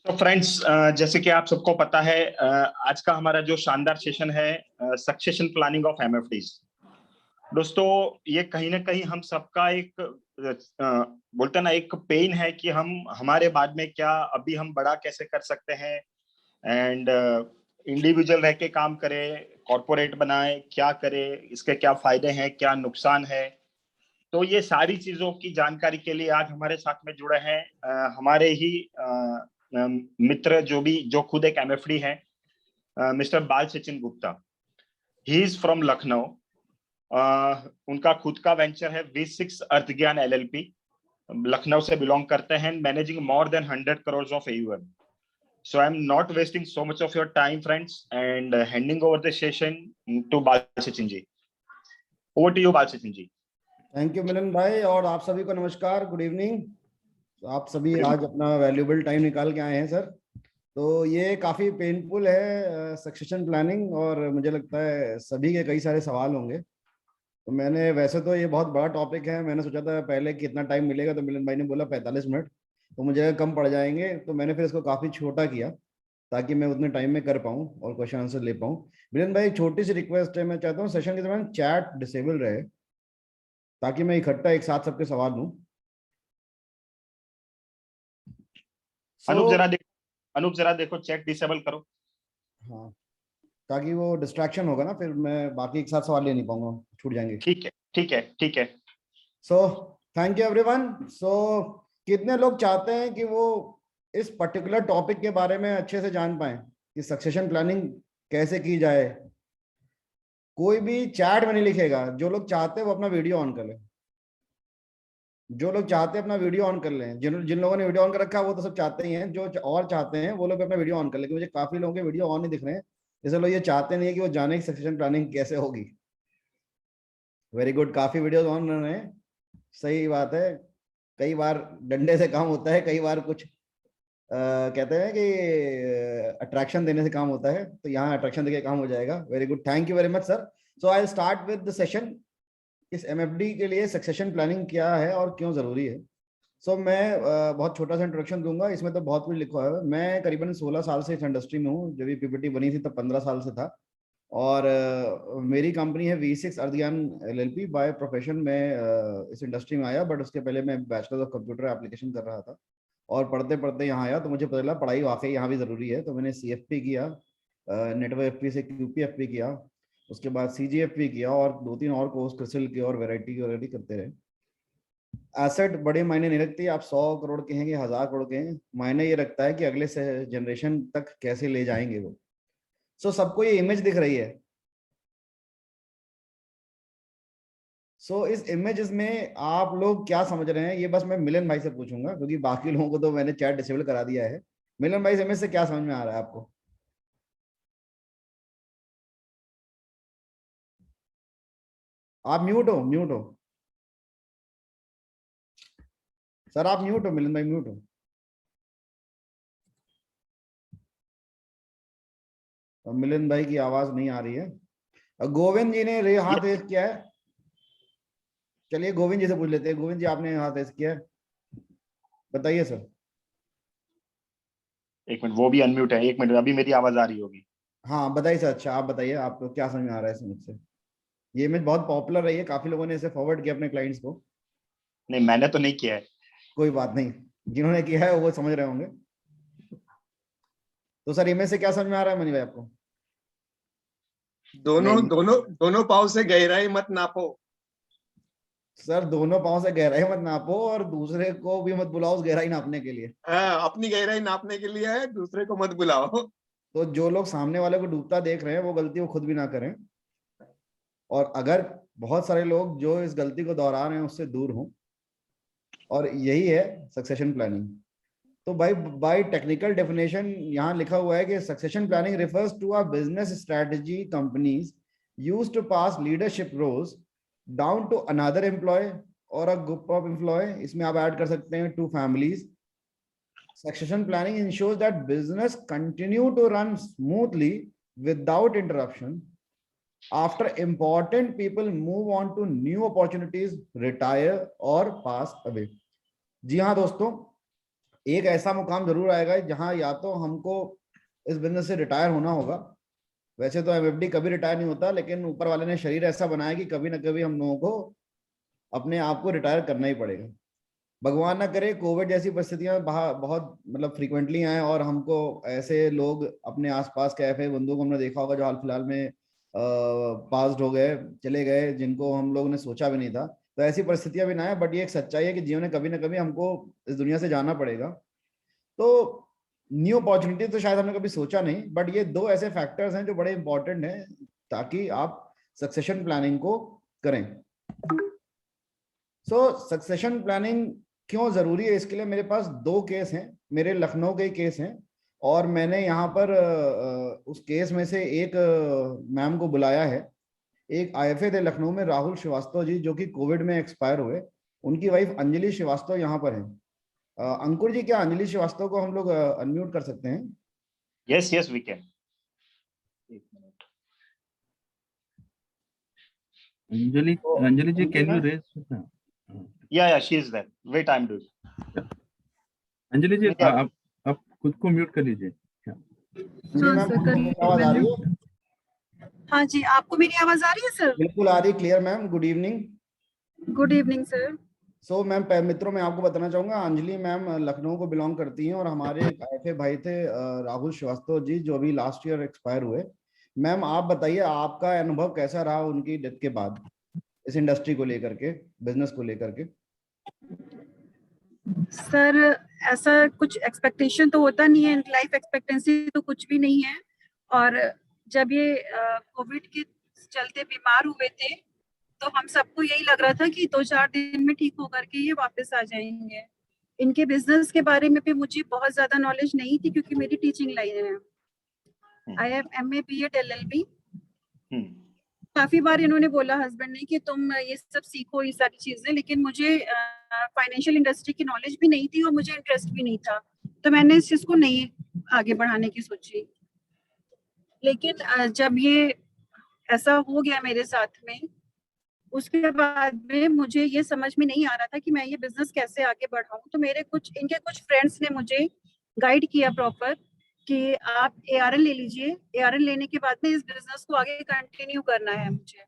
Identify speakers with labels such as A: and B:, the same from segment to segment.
A: तो फ्रेंड्स, जैसे कि आप सबको पता है, आज का हमारा जो शानदार सेशन है सक्सेशन प्लानिंग ऑफ एमएफडीज। दोस्तों, ये कहीं ना कहीं हम सबका एक बोलते हैं ना, एक पेन है कि हम हमारे बाद में क्या, अभी हम बड़ा कैसे कर सकते हैं एंड इंडिविजुअल रह के काम करें, कॉरपोरेट बनाएं, क्या करें, इसके क्या फायदे हैं, क्या नुकसान है। तो ये सारी चीजों की जानकारी के लिए आज हमारे साथ में जुड़े हैं हमारे ही मित्र, जो खुद एक एमएफडी है, मिस्टर बाल Sachin Gupta. He is from Lucknow. उनका खुद का वेंचर है V6 अर्थ ज्ञान LLP। लखनऊ से बिलोंग करते हैं, managing more than 100 crore of AUM। So I'm not wasting so much of your time, friends, and handing over the session to Bal Sachin ji. Over to you, Bal Sachin ji.
B: Thank you Milan भाई, और आप सभी को नमस्कार, good evening. आप सभी आज अपना वैल्यूएबल टाइम निकाल के आए हैं सर। तो ये काफ़ी पेनफुल है सक्सेशन प्लानिंग, और मुझे लगता है सभी के कई सारे सवाल होंगे। तो मैंने, वैसे तो ये बहुत बड़ा टॉपिक है, मैंने सोचा था पहले कितना टाइम मिलेगा, तो मिलन भाई ने बोला 45 मिनट, तो मुझे कम पड़ जाएंगे, तो मैंने फिर इसको काफ़ी छोटा किया ताकि मैं उतने टाइम में कर पाऊँ और क्वेश्चन आंसर ले पाऊँ। मिलन भाई, छोटी सी रिक्वेस्ट है, मैं चाहता हूँ सेशन के दौरान चैट डिसेबल रहे ताकि मैं इकट्ठा एक साथ सबके सवाल लूं।
A: अनूप जरा देखो, चैट डिसेबल करो।
B: हाँ, ताकि वो डिस्ट्रैक्शन होगा ना, फिर मैं बाकी एक साथ सवाल ले नहीं पाऊंगा, छूट जाएंगे।
A: ठीक है, ठीक है, ठीक है।
B: So thank you everyone. So कितने लोग चाहते हैं कि वो इस पर्टिकुलर टॉपिक के बारे में अच्छे से जान पाए कि सक्सेशन प्लानिंग कैसे की जाए? कोई भी चैट में नहीं लिखेगा। जो लोग चाहते हैं वो अपना वीडियो ऑन कर लें। जो लोग चाहते हैं अपना वीडियो ऑन कर लें। जिन जिन लोगों ने वीडियो ऑन कर रखा है वो तो सब चाहते ही हैं। जो और चाहते हैं वो लोग अपना वीडियो ऑन कर लें, क्योंकि मुझे काफी लोगों के वीडियो ऑन नहीं दिख रहे हैं। जैसे लोग ये चाहते नहीं है कि वो जाने की सक्सेशन प्लानिंग कैसे होगी। वेरी गुड, काफी वीडियोस ऑन रहे हैं, सही बात है। कई बार डंडे से काम होता है, कई बार कुछ कहते हैं कि अट्रैक्शन देने से काम होता है, तो यहाँ अट्रैक्शन देके काम हो जाएगा। Very good, thank you very much sir. So I start with the session. इस एमएफडी के लिए सक्सेशन प्लानिंग क्या है और क्यों जरूरी है। मैं बहुत छोटा सा इंट्रोडक्शन दूंगा, इसमें तो बहुत कुछ लिखा है। मैं करीबन 16 साल से इस इंडस्ट्री में हूँ। जब ये पीपीटी बनी थी तब 15 साल से था। और मेरी कंपनी है V6 अर्थ ज्ञान LLP। बाय प्रोफेशन में इस इंडस्ट्री में आया, बट उसके पहले मैं बैचलर ऑफ कंप्यूटर एप्लीकेशन कर रहा था। और पढ़ते पढ़ते यहाँ आया तो मुझे पता चला पढ़ाई वाकई यहाँ भी ज़रूरी है। तो मैंने CFP किया, नेटवर्क FP से QPFP किया, उसके बाद CGFP किया, और 2-3 और कोर्स क्रिसिल के और वैरायटी वैरायटी करते रहे। एसेट बड़े मायने नहीं रखती, आप 100 करोड़ के हैं कि 1000 करोड़ के हैं, मायने ये रखता है कि अगले जनरेशन तक कैसे ले जाएंगे वो। सबको ये इमेज दिख रही है। इस इमेजेस में आप लोग क्या समझ रहे हैं, ये बस मैं मिलन भाई से पूछूंगा, क्योंकि बाकी लोगों को तो मैंने चैट डिसेबल करा दिया है। मिलन भाई, इस इमेज से क्या समझ में आ रहा है आपको? आप म्यूट हो, म्यूट हो सर, आप म्यूट हो, मिलन भाई म्यूट हो। मिलन भाई की आवाज नहीं आ रही है। गोविंद जी ने हाथ रेज किया है। चलिए गोविंद जी से पूछ लेते हैं। गोविंद जी, आपने हाथ रेज किया है, बताइए सर।
A: एक मिनट, वो भी अनम्यूट है। एक मिनट, अभी मेरी आवाज आ रही होगी।
B: हाँ बताइए सर। अच्छा आप बताइए, आपको क्या समझ में आ रहा है इस इमेज से? ये इमेज बहुत पॉपुलर रही है, काफी लोगों ने इसे फॉरवर्ड किया अपने क्लाइंट्स को।
A: नहीं, मैंने तो नहीं किया है।
B: कोई बात नहीं, जिन्होंने किया है वो समझ रहे होंगे। तो सर इमेज से क्या समझ में आ रहा है मनी भाई आपको?
C: दोनों दोनों दोनों पाँव से गहराई मत नापो।
B: सर दोनों पाँव से गहराई मत नापो, और दूसरे को भी मत बुलाओ उस गहराई नापने के लिए।
C: हाँ, अपनी गहराई नापने के लिए है, दूसरे को मत बुलाओ।
B: तो जो लोग सामने वाले को डूबता देख रहे हैं वो गलती वो खुद भी ना करें। और अगर बहुत सारे लोग जो इस गलती को दोहरा रहे हैं उससे दूर हों, और यही है सक्सेशन प्लानिंग। तो बाय टेक्निकल डेफिनेशन यहाँ लिखा हुआ है कि succession planning refers to a business strategy companies used to pass leadership roles down to another employ और अ ग्रुप ऑफ एम्प्लॉय। इसमें आप ऐड कर सकते हैं to families. Succession planning ensures that business continue to run smoothly without interruption after important people move on to new opportunities, retire or pass away. जी हाँ दोस्तों, एक ऐसा मुकाम जरूर आएगा जहां या तो हमको इस बिजनेस से रिटायर होना होगा। वैसे तो एमएफडी कभी रिटायर नहीं होता, लेकिन ऊपर वाले ने शरीर ऐसा बनाया कि कभी ना कभी हम लोगों को अपने आप को रिटायर करना ही पड़ेगा। भगवान ना करे कोविड जैसी परिस्थितियां बहुत मतलब फ्रीक्वेंटली आए और हमको ऐसे लोग अपने आसपास कैफे बंधु को हमने देखा होगा जो हाल फिलहाल में पास्ड हो गए, चले गए, जिनको हम लोग ने सोचा भी नहीं था। तो ऐसी परिस्थितियां भी ना आए, बट ये एक सच्चाई है कि जीवन में कभी ना कभी हमको इस दुनिया से जाना पड़ेगा। तो न्यू अपॉर्चुनिटी तो शायद हमने कभी सोचा नहीं, बट ये दो ऐसे फैक्टर्स हैं जो बड़े इंपॉर्टेंट हैं ताकि आप सक्सेशन प्लानिंग को करें। सक्सेशन प्लानिंग क्यों जरूरी है, इसके लिए मेरे पास दो केस हैं, मेरे लखनऊ के केस हैं, और मैंने यहाँ पर उस केस में से एक मैम को बुलाया है। एक आईएफए थे लखनऊ में, राहुल श्रीवास्तव जी, जो कि कोविड में एक्सपायर हुए। उनकी वाइफ अंजलि श्रीवास्तव यहाँ पर है। अंकुर जी, क्या अंजलि श्रीवास्तव को हम लोग अनम्यूट कर सकते हैं?
A: Yes yes we can.
D: Anjali ji, can you raise?
A: Yeah she is there, wait I am doing.
D: Anjali ji, आप खुद को म्यूट कर लीजिए।
B: अंजलि मैम, आवाज आ रही है?
E: हाँ जी, आपको मेरी आवाज आ रही है सर?
B: बिल्कुल आ रही, clear ma'am. Good evening.
E: Good evening sir.
B: So ma'am, मित्रों मैं आपको बताना चाहूंगा, अंजलि मैम लखनऊ को बिलोंग करती हैं, और हमारे एक आईएफए भाई थे राहुल श्रीवास्तव जी, जो अभी लास्ट ईयर एक्सपायर हुए। मैम आप बताइए, आपका अनुभव कैसा रहा उनकी डेथ के बाद इस इंडस्ट्री को लेकर के, बिजनेस को लेकर के?
E: सर ऐसा कुछ एक्सपेक्टेशन तो होता नहीं है, लाइफ एक्सपेक्टेंसी तो कुछ भी नहीं है। और जब ये कोविड के चलते बीमार हुए थे तो हम सबको यही लग रहा था कि 2-4 दिन में ठीक होकर के ये वापस आ जाएंगे। इनके बिजनेस के बारे में भी मुझे बहुत ज्यादा नॉलेज नहीं थी, क्योंकि मेरी टीचिंग लाइन है। I have MA BEd LLB। काफी बार इन्होंने बोला हस्बैंड ने कि तुम ये सब सीखो, ये सारी चीजें, लेकिन मुझे फाइनेंशियल इंडस्ट्री की नॉलेज भी नहीं थी और मुझे इंटरेस्ट भी नहीं था, तो मैंने इस चीज को नहीं आगे बढ़ाने की सोची। लेकिन जब ये ऐसा हो गया मेरे साथ में, उसके बाद में मुझे ये समझ में नहीं आ रहा था कि मैं ये बिजनेस कैसे आगे बढ़ाऊं। तो इनके कुछ फ्रेंड्स ने मुझे गाइड किया प्रॉपर कि आप ARN ले लीजिए, ARN लेने के बाद में इस बिजनेस को आगे कंटिन्यू करना है मुझे।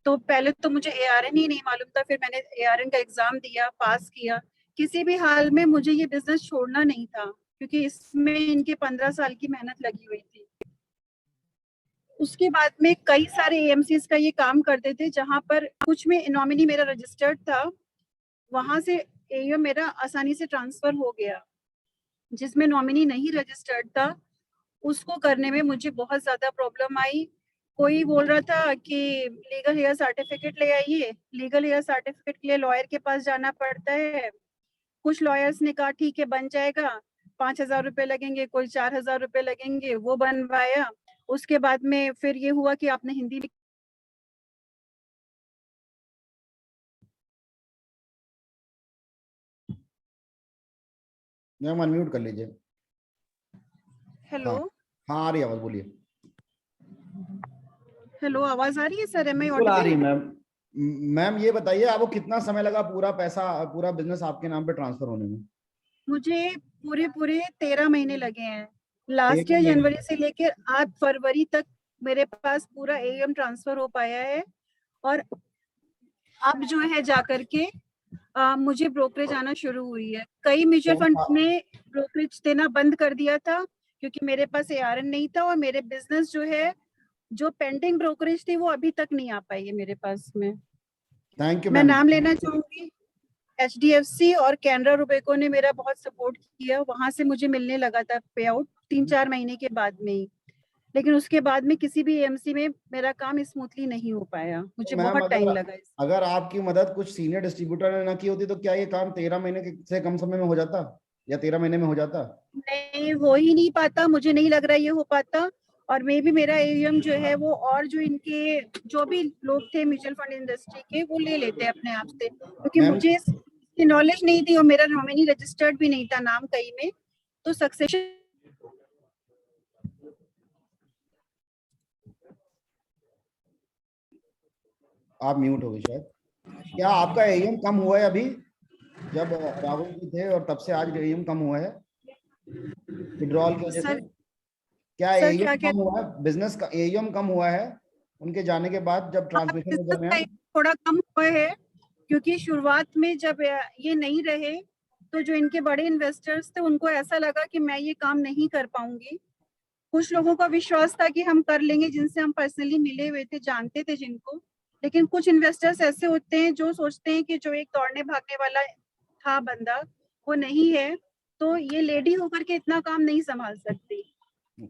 E: तो पहले तो मुझे ARN ही नहीं मालूम था, फिर मैंने ARN का एग्जाम दिया, पास किया। किसी भी हाल में मुझे ये बिजनेस छोड़ना नहीं था, क्योंकि इसमें इनके 15 साल की मेहनत लगी हुई थी। उसके बाद में कई सारे AMCs का ये काम करते थे, जहां पर कुछ में नॉमिनी मेरा रजिस्टर्ड था, वहां से AUM मेरा आसानी से ट्रांसफर हो गया। जिसमें नॉमिनी नहीं रजिस्टर्ड था उसको करने में मुझे बहुत ज्यादा प्रॉब्लम आई। कोई बोल रहा था कि लीगल हेयर सर्टिफिकेट ले आइए, लीगल हेयर सर्टिफिकेट के लिए लॉयर के पास जाना पड़ता है। कुछ लॉयर्स ने कहा ठीक है बन जाएगा, 5,000 रुपए लगेंगे, कोई 4,000 रुपए लगेंगे, वो बनवाया। उसके बाद में फिर ये हुआ कि आपने हिंदी
B: मैम अनम्यूट कर लीजिए।
E: हेलो
B: हाँ आ रही आवाज, बोलिए।
E: हेलो, आवाज आ रही है सर? एम आई
B: बिल्कुल आ रही
E: ऑडिबल?
B: मैम। मैम ये बताइए, आपको कितना समय लगा पूरा बिजनेस आपके नाम पे ट्रांसफर होने में?
E: मुझे पूरे 13 महीने लगे हैं। लास्ट
B: 13
E: ईयर
B: महीने।
E: जनवरी से लेकर आज फरवरी तक मेरे पास पूरा AUM ट्रांसफर हो पाया है। और अब जो है जाकर के मुझे ब्रोकरेज आना शुरू हुई है। कई म्यूचुअल फंड ने ब्रोकरेज देना बंद कर दिया था क्योंकि मेरे पास ARN नहीं था, और मेरे बिजनेस जो है, जो पेंडिंग ब्रोकरेज थी, वो अभी तक नहीं आ पाई है मेरे पास में।
B: थैंक यू
E: मैं
B: मैम।
E: नाम लेना चाहूंगी, HDFC और कैनरा रुबेको ने मेरा बहुत सपोर्ट किया। वहां से मुझे मिलने लगा था पे आउट 3-4 महीने के बाद में ही, लेकिन उसके बाद में किसी भी AMC में मेरा काम स्मूथली नहीं हो पाया, मुझे
B: मैम
E: बहुत टाइम लगा।
B: अगर आपकी मदद कुछ सीनियर डिस्ट्रीब्यूटर ने ना की होती तो क्या ये काम 13 महीने से कम समय में हो जाता, या 13 महीने में हो जाता?
E: नहीं, हो ही नहीं पाता, मुझे नहीं लग रहा ये हो पाता। और मे भी मेरा AUM जो है वो, और जो इनके जो भी लोग थे म्यूचुअल फंड इंडस्ट्री के, वो ले लेते अपने आप से, क्योंकि मुझे इसकी नॉलेज नहीं थी और मेरा नॉमिनी रजिस्टर्ड भी नहीं था नाम कहीं में। तो सक्सेशन
B: आप म्यूट हो गए शायद। क्या आपका AUM कम हुआ है अभी? जब राहुल जी थे और तब से आज एएम कम हुआ है विड्रॉल की वजह से?
E: सर
B: क्या
E: सर
B: एएम
E: क्या
B: कम हुआ है, बिजनेस का एएम कम हुआ है उनके जाने के बाद जब ट्रांसमिशन के दरमियान?
E: थोड़ा कम हुआ है, क्योंकि शुरुआत में जब ये नहीं रहे तो जो इनके बड़े इन्वेस्टर्स थे उनको ऐसा लगा कि मैं ये काम नहीं कर पाऊंगी। कुछ लोगों का विश्वास था कि हम कर लेंगे, जिनसे हम पर्सनली मिले हुए थे, जानते थे जिनको। लेकिन कुछ इन्वेस्टर्स ऐसे होते हैं जो सोचते हैं कि जो एक दौड़ने भागने वाला था बंदा वो नहीं है, तो ये लेडी होकर के इतना काम नहीं संभाल सकती।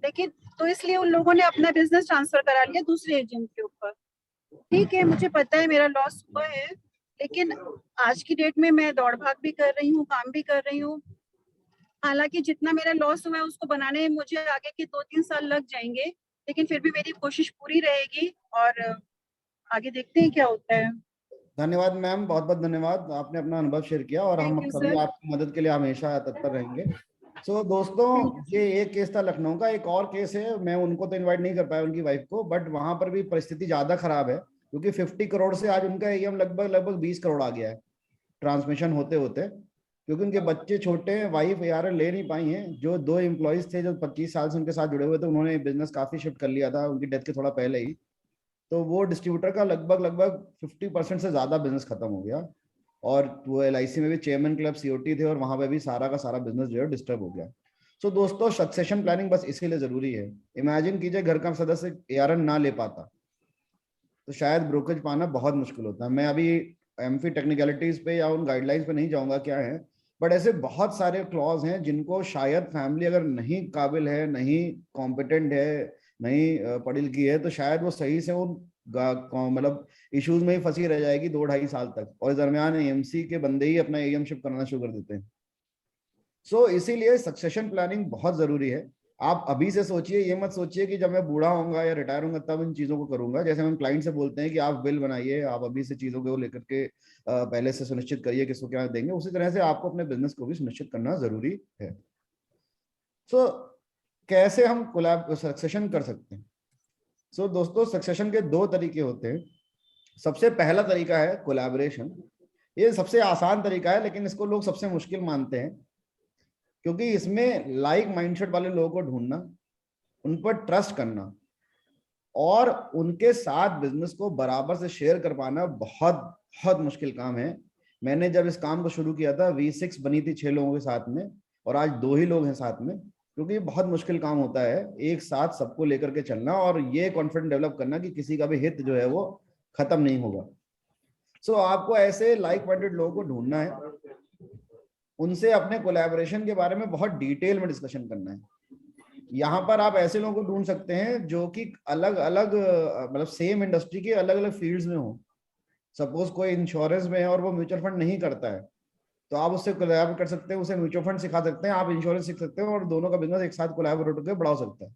E: लेकिन तो इसलिए उन लोगों ने अपना बिजनेस ट्रांसफर करा लिया दूसरे एजेंट के ऊपर। ठीक है, मुझे पता है मेरा लॉस हुआ है, लेकिन आज की डेट में मैं दौड़ भाग भी कर रही हूँ, काम भी कर रही हूँ। हालांकि जितना मेरा लॉस हुआ है उसको बनाने में मुझे आगे के 2-3 साल लग जाएंगे, लेकिन फिर भी मेरी कोशिश पूरी रहेगी और आगे देखते हैं क्या होता है।
B: धन्यवाद मैम, बहुत बहुत धन्यवाद, आपने अपना अनुभव शेयर किया और हम
E: Thank you,
B: सभी
E: sir.
B: आपकी मदद के लिए हमेशा तत्पर रहेंगे। सो दोस्तों, ये एक केस था लखनऊ का, एक और केस है, मैं उनको तो इनवाइट नहीं कर पाया, उनकी वाइफ को, बट वहां पर भी परिस्थिति ज्यादा खराब है क्योंकि 50 करोड़ से आज उनका एएम लगभग 20 करोड़ आ गया है ट्रांसमिशन होते होते, क्योंकि उनके बच्चे छोटे हैं, वाइफ यार ले नहीं पाई हैं। जो 2 एम्प्लॉयज थे जो 25 साल से उनके साथ जुड़े हुए थे, उन्होंने बिजनेस काफी शिफ्ट कर लिया था उनकी डेथ के थोड़ा पहले ही, तो वो डिस्ट्रीब्यूटर का लगभग 50% से ज्यादा बिजनेस खत्म हो गया। और वो एलआईसी में भी चेयरमैन क्लब सीओटी थे और वहां पे भी सारा का सारा बिजनेस जो है डिस्टर्ब हो गया। सो दोस्तों, सक्सेशन प्लानिंग बस इसीलिए जरूरी है। इमेजिन कीजिए घर का सदस्य एआरएन ना ले पाता तो शायद ब्रोकरेज पाना बहुत मुश्किल होता है। मैं अभी एमफी टेक्निकलिटीज पे या उन गाइडलाइंस पे नहीं जाऊंगा क्या है, बट ऐसे बहुत सारे क्लॉज हैं जिनको शायद फैमिली अगर नहीं काबिल है, नहीं कॉम्पिटेंट है, नहीं पढ़ी लिखी है, तो शायद वो सही से उन मतलब इश्यूज में ही फंसी रह जाएगी 2-2.5 साल तक, और इस दरमियान एएमसी के बंदे ही अपना एएम शिफ्ट करना शुरू कर देते हैं। सो इसीलिए सक्सेशन प्लानिंग बहुत जरूरी है। आप अभी से सोचिए, ये मत सोचिए कि जब मैं बूढ़ा होऊंगा या रिटायर होऊंगा तब इन चीजों को करूंगा। जैसे हम क्लाइंट से बोलते हैं कि आप बिल बनाइए, आप अभी से चीजों को लेकर के पहले से सुनिश्चित करिए किसको क्या देंगे, उसी तरह से आपको अपने बिजनेस को भी सुनिश्चित करना जरूरी है। सो कैसे हम सक्सेशन कर सकते हैं? सो दोस्तों, सक्सेशन के 2 तरीके होते हैं। सबसे पहला तरीका है कोलैबोरेशन। ये सबसे आसान तरीका है, लेकिन इसको लोग सबसे मुश्किल मानते हैं क्योंकि इसमें लाइक माइंडसेट वाले लोगों को ढूंढना, उन पर ट्रस्ट करना और उनके साथ बिजनेस को बराबर से शेयर कर पाना बहुत बहुत मुश्किल काम है। मैंने जब इस काम को शुरू किया था V6 बनी थी 6 लोगों के साथ में, और आज 2 ही लोग हैं साथ में, क्योंकि बहुत मुश्किल काम होता है एक साथ सबको लेकर के चलना और ये कॉन्फिडेंस डेवलप करना कि किसी का भी हित जो है वो खत्म नहीं होगा। सो आपको ऐसे लाइक माइंडेड लोगों को ढूंढना है, उनसे अपने कोलैबोरेशन के बारे में बहुत डिटेल में डिस्कशन करना है। यहाँ पर आप ऐसे लोगों को ढूंढ सकते हैं जो कि अलग अलग मतलब सेम इंडस्ट्री के अलग अलग फील्ड्स में हो। सपोज कोई इंश्योरेंस में है और वो म्यूचुअल फंड नहीं करता है, तो आप उससे कोलैबोरेट कर सकते हैं, उसे म्यूचुअल फंड सिखा सकते हैं, आप इंश्योरेंस सीख सकते हैं और दोनों का बिजनेस एक साथ कोलैबोरेट होकर बढ़ा सकता है।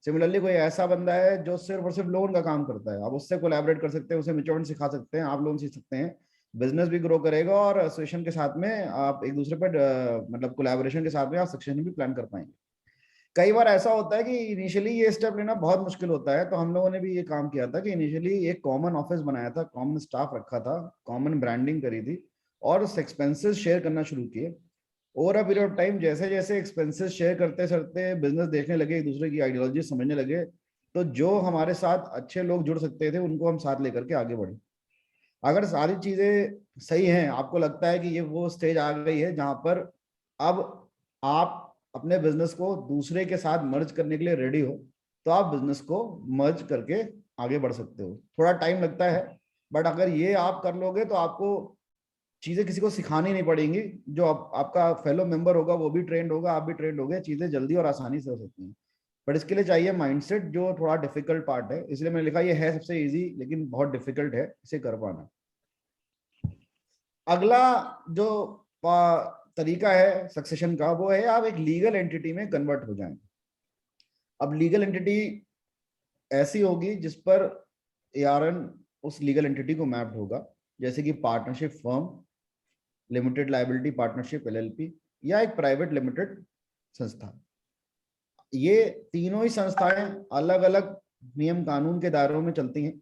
B: सिमिलरली कोई ऐसा बंदा है जो सिर्फ और सिर्फ लोन का काम करता है, आप उससे कोलैबोरेट कर सकते हैं, उसे म्यूचुअल फंड सिखा सकते हैं, आप लोन सीख सकते हैं, बिजनेस भी ग्रो करेगा और एसोसिएशन के साथ में आप एक दूसरे पर मतलब कोलैबोरेशन के साथ में आप सक्सेशन भी प्लान कर पाएंगे। कई बार ऐसा होता है कि इनिशियली ये स्टेप लेना बहुत मुश्किल होता है, तो हम लोगों ने भी ये काम किया था कि इनिशियली एक कॉमन ऑफिस बनाया था, कॉमन स्टाफ रखा था, कॉमन ब्रांडिंग करी थी और एक्सपेंसेस शेयर करना शुरू किए। Over a period of time जैसे जैसे एक्सपेंसेस शेयर करते करते बिजनेस देखने लगे, एक दूसरे की आइडियोलॉजी समझने लगे, तो जो हमारे साथ अच्छे लोग जुड़ सकते थे उनको हम साथ लेकर के आगे बढ़े। अगर सारी चीजें सही हैं, आपको लगता है कि ये वो स्टेज आ गई है जहां पर अब आप अपने बिजनेस को दूसरे के साथ मर्ज करने के लिए रेडी हो, तो आप बिजनेस को मर्ज करके आगे बढ़ सकते हो। थोड़ा टाइम लगता है, बट अगर ये आप कर लोगे तो आपको चीजें किसी को सिखानी नहीं पड़ेंगी, जो आपका फेलो मेंबर होगा वो भी ट्रेंड होगा, आप भी ट्रेंड होगे, चीजें जल्दी और आसानी से हो सकती हैं। बट इसके लिए चाहिए माइंडसेट, जो थोड़ा डिफिकल्ट पार्ट है, इसलिए मैंने लिखा ये है सबसे इजी लेकिन बहुत डिफिकल्ट है इसे कर पाना। अगला जो तरीका है सक्सेशन का वो है आप एक लीगल एंटिटी में कन्वर्ट हो जाएं। अब लीगल एंटिटी ऐसी होगी जिस पर एआरएन उस लीगल एंटिटी को मैप्ड होगा, जैसे कि partnership firm, limited liability partnership LLP या एक प्राइवेट लिमिटेड संस्था। ये तीनों ही संस्थाएं अलग अलग नियम कानून के दायरों में चलती हैं,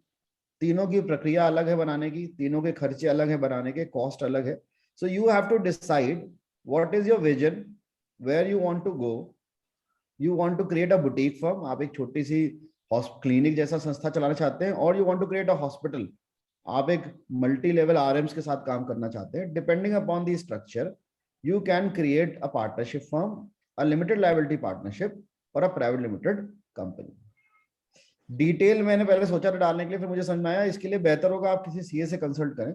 B: तीनों की प्रक्रिया अलग है बनाने की, तीनों के खर्चे अलग है बनाने के, कॉस्ट अलग है। So you have to decide what is your vision, where you want to go. You want to create a boutique firm, आप एक छोटी सी क्लिनिक जैसा संस्था चलाना चाहते हैं, और you want to create a hospital, आप एक मल्टी लेवल RMs के साथ काम करना चाहते हैं. Depending upon the structure, you can create a partnership firm, a limited liability partnership और a private limited company. Detail मैंने पहले सोचा था डालने के लिए, फिर मुझे समझ में आया इसके लिए बेहतर होगा आप किसी सीए से कंसल्ट करें.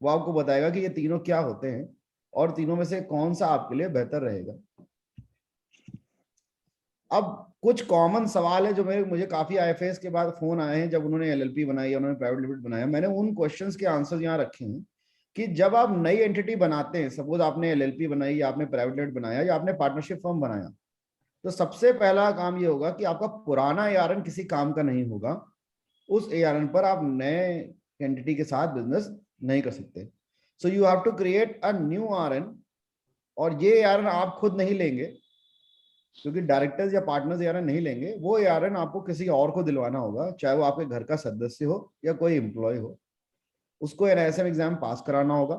B: वो आपको बताएगा कि ये तीनों क्या होते हैं और तीनों में से कौन सा आपके लिए बेहतर रहेगा. अब कुछ कॉमन सवाल है जो मुझे काफी आईएफएस के बाद फोन आए हैं, जब उन्होंने एलएलपी बनाई, उन्होंने प्राइवेट लिमिटेड बनाया. मैंने उन क्वेश्चंस के आंसर यहाँ रखे हैं कि जब आप नई एंटिटी बनाते हैं, सपोज आपने एलएलपी बनाई या आपने प्राइवेट लिमिटेड बनाया या आपने पार्टनरशिप फर्म बनाया, तो सबसे पहला काम ये होगा कि आपका पुराना एआरएन किसी काम का नहीं होगा. उस एआरएन पर आप नए एंटिटी के साथ बिजनेस नहीं कर सकते. So you have to create a new ARN, और ये एआरएन आप खुद नहीं लेंगे क्योंकि डायरेक्टर्स या पार्टनर्स एआरएन नहीं लेंगे. वो एआरएन आपको किसी और को दिलवाना होगा, चाहे वो आपके घर का सदस्य हो या कोई एम्प्लॉय हो. उसको एनआईएसएम एग्जाम पास कराना होगा.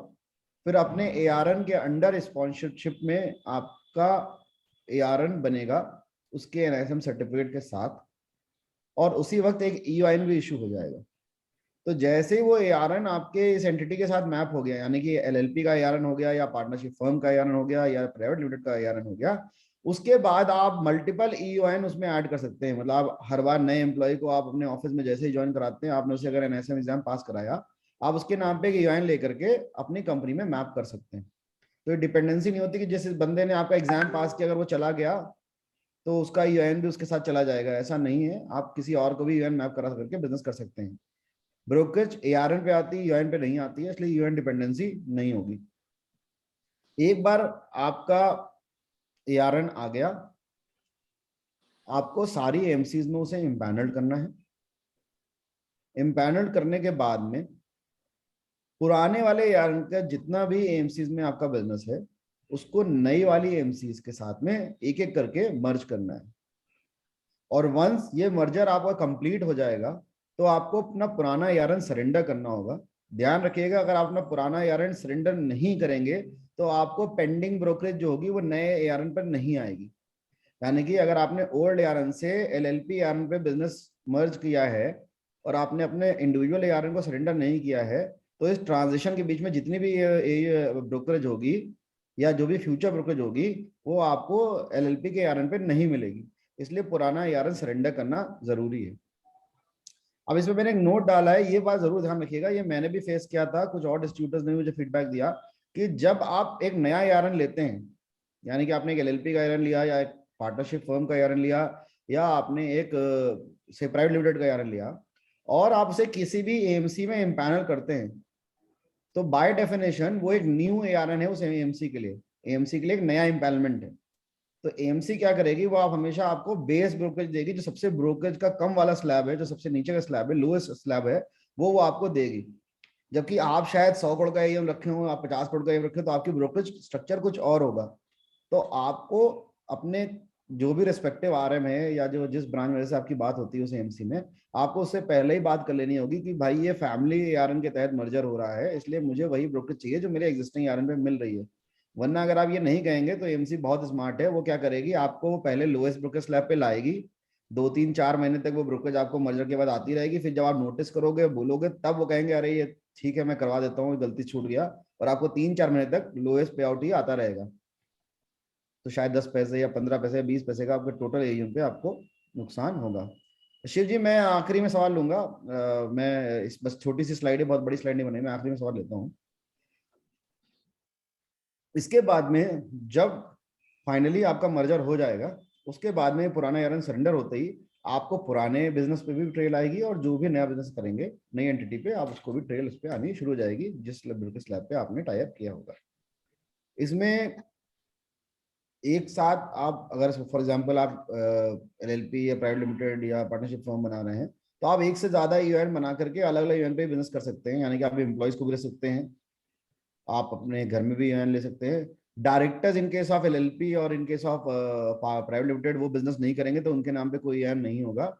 B: फिर अपने एआरएन के अंडर स्पॉन्सरशिप में आपका एआरएन बनेगा उसके एनआईएसएम सर्टिफिकेट के साथ, और उसी वक्त एक ईओआईएन भी इशू हो जाएगा. तो जैसे ही वो एआरएन आपके इस एंटिटी के साथ मैप हो गया, यानी कि एलएलपी का एआरएन हो गया या पार्टनरशिप फर्म का एआरएन हो गया या प्राइवेट लिमिटेड का एआरएन हो गया, उसके बाद आप मल्टीपल ईओआईएन उसमें ऐड कर सकते हैं. मतलब आप हर बार नए एम्प्लॉय को आप अपने ऑफिस में जैसे ही ज्वाइन कराते हैं, आपने उसे अगर एनआईएसएम एग्जाम पास कराया, आप उसके नाम पे एक ईओआईएन लेकर के अपनी कंपनी में मैप कर सकते हैं. तो ये डिपेंडेंसी नहीं होती कि जिस बंदे ने आपका एग्जाम पास किया अगर वो चला गया तो उसका ईओआईएन भी उसके साथ चला जाएगा. ऐसा नहीं है, आप किसी और को भी ईओआईएन मैप करा करके बिजनेस कर सकते हैं. ब्रोकरेज एआरएन पे आती है, ईओआईएन पे नहीं आती है, इसलिए ईओआईएन डिपेंडेंसी नहीं होगी. एक बार आपका एआरएन आ गया, आपको सारी एमसीज में उसे इम्पैनल करना है. इम्पैनल करने के बाद में पुराने वाले एआरएन का जितना भी एमसीज में आपका बिजनेस है उसको नई वाली एमसीज के साथ में एक एक करके मर्ज करना है. और वंस ये मर्जर आपका कंप्लीट हो जाएगा तो आपको अपना पुराना एआरएन सरेंडर करना होगा. ध्यान रखिएगा, अगर आप अपना पुराना एआरएन सरेंडर नहीं करेंगे तो आपको पेंडिंग ब्रोकरेज जो होगी वो नए एआरएन पर नहीं आएगी. यानी कि अगर आपने ओल्ड एआरएन से एलएलपी एआरएन पे बिजनेस मर्ज किया है और आपने अपने इंडिविजुअल एआरएन को सरेंडर नहीं किया है, तो इस ट्रांजिशन के बीच में जितनी भी ब्रोकरेज होगी या जो भी फ्यूचर ब्रोकरेज होगी वो आपको एलएलपी के एआरएन पे नहीं मिलेगी. इसलिए पुराना एआरएन सरेंडर करना जरूरी है. अब इसमें मैंने एक नोट डाला है, ये बात जरूर ध्यान रखिएगा, ये मैंने भी फेस किया था. कुछ और डिस्ट्रीब्यूटर्स ने मुझे फीडबैक दिया कि जब आप एक नया एआरएन लेते हैं, यानी कि आपने एक एलएलपी का एआरएन लिया या एक पार्टनरशिप फर्म का एआरएन लिया या आपने एक से प्राइवेट लिमिटेड का एआरएन लिया और आप उसे किसी भी एएमसी में इम्पैनल करते हैं, तो बाय डेफिनेशन वो एक न्यू एआरएन है उस एएमसी के लिए. एएमसी के लिए एक नया इम्पैनलमेंट है. तो एएमसी क्या करेगी, वो आप हमेशा आपको बेस ब्रोकरेज देगी, जो सबसे ब्रोकरेज का कम वाला स्लैब है, जो सबसे नीचे का स्लैब है, लोएस्ट स्लैब है, वो आपको देगी. जबकि आप शायद 100 करोड़ का एएम रखे हो, आप 50 करोड़ का एएम रखे हो, तो आपकी ब्रोकरेज स्ट्रक्चर कुछ और होगा. तो आपको अपने जो भी रेस्पेक्टिव आरएम है या जो जिस ब्रांच में से आपकी बात होती है उस एएमसी में, आपको उससे पहले ही बात कर लेनी होगी कि भाई ये फैमिली एआरएन के तहत मर्जर हो रहा है, इसलिए मुझे वही ब्रोकरेज चाहिए जो मेरे एग्जिस्टिंग एआरएन पे मिल रही है. वरना अगर आप ये नहीं कहेंगे तो एएमसी बहुत स्मार्ट है, वो क्या करेगी, आपको पहले लोएस्ट ब्रोकरेज स्लैब पे लाएगी, 2-3-4 महीने तक वो ब्रोकरेज आपको मर्जर के बाद आती रहेगी. फिर जब आप नोटिस करोगे, बोलोगे, तब वो कहेंगे अरे ये ठीक है मैं करवा देता हूँ, गलती छूट गया, और आपको 3-4 महीने तक लोएस्ट पे आउट ही आता रहेगा. तो शायद 10 पैसे या 15 पैसे या 20 पैसे का आपके टोटल एयूएम पे आपको नुकसान होगा. शिव जी, मैं आखिरी में सवाल लूंगा. मैं इस बस छोटी सी स्लाइड है, बहुत बड़ी स्लाइड नहीं बनाई, मैं आखिरी में सवाल लेता हूँ. इसके बाद में जब फाइनली आपका मर्जर हो जाएगा, उसके बाद में पुराना एआरएन सरेंडर होते ही आपको पुराने बिजनेस पे भी ट्रेल आएगी, और जो भी नया बिजनेस करेंगे नई एंटिटी पे, आप उसको भी ट्रेल उस पे आनी शुरू हो जाएगी जिस लेवल के स्लैब पे आपने टाई अप किया होगा. इसमें एक साथ आप अगर फॉर एग्जांपल आप एलएलपी या प्राइवेट लिमिटेड या पार्टनरशिप फर्म बना रहे हैं, तो आप एक से ज्यादा ईओएन बना करके अलग अलग ईओएन पे बिजनेस कर सकते हैं. यानी कि आप एम्प्लॉइज को भी रख सकते हैं, आप अपने घर में भी ईओएन ले सकते हैं. Directors in case of LLP और in case of private limited वो बिजनेस नहीं करेंगे तो उनके नाम पे कोई ईओएन नहीं होगा.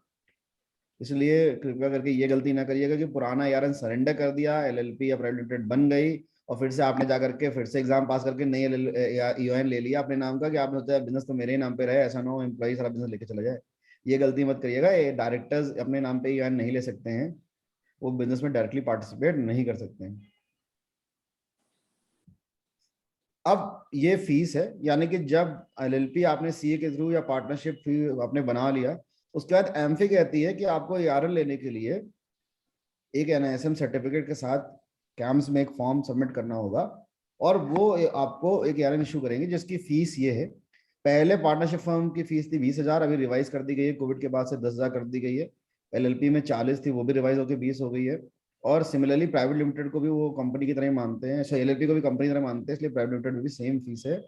B: इसलिए कृपया करके ये गलती ना करिएगा कि पुराना ईओएन सरेंडर कर दिया, एलएलपी या प्राइवेट लिमिटेड बन गई और फिर से आपने जाकर के फिर से एग्जाम पास करके नई EON ले लिया अपने नाम का कि आपने सोचा बिजनेस तो मेरे ही नाम पे रहे, ऐसा ना हो एम्प्लॉय सारा बिजनेस लेके चला जाए। ये गलती मत करिएगा। ये डायरेक्टर्स अपने नाम पे EON नहीं ले सकते हैं, वो बिजनेस में डायरेक्टली पार्टिसिपेट नहीं कर सकते हैं। अब ये फीस है, यानी कि जब LLP आपने CA के थ्रू या पार्टनरशिप फी आपने बना लिया, उसके बाद एमफी कहती है कि आपको ARN लेने के लिए एक NISM सर्टिफिकेट के साथ कैम्स में एक फॉर्म सबमिट करना होगा, और वो आपको एक ARN इशू करेंगे जिसकी फीस ये है। पहले पार्टनरशिप फर्म की फीस थी 20,000, अभी रिवाइज कर दी गई है, कोविड के बाद से 10,000 कर दी गई है। LLP में 40 थी, वो भी रिवाइज होकर 20 हो गई है। और सिमिलरली प्राइवेट लिमिटेड को भी वो कंपनी की तरह ही मानते हैं, LLP को भी कंपनी की तरह मानते हैं, इसलिए प्राइवेट लिमिटेड में भी सेम फीस है,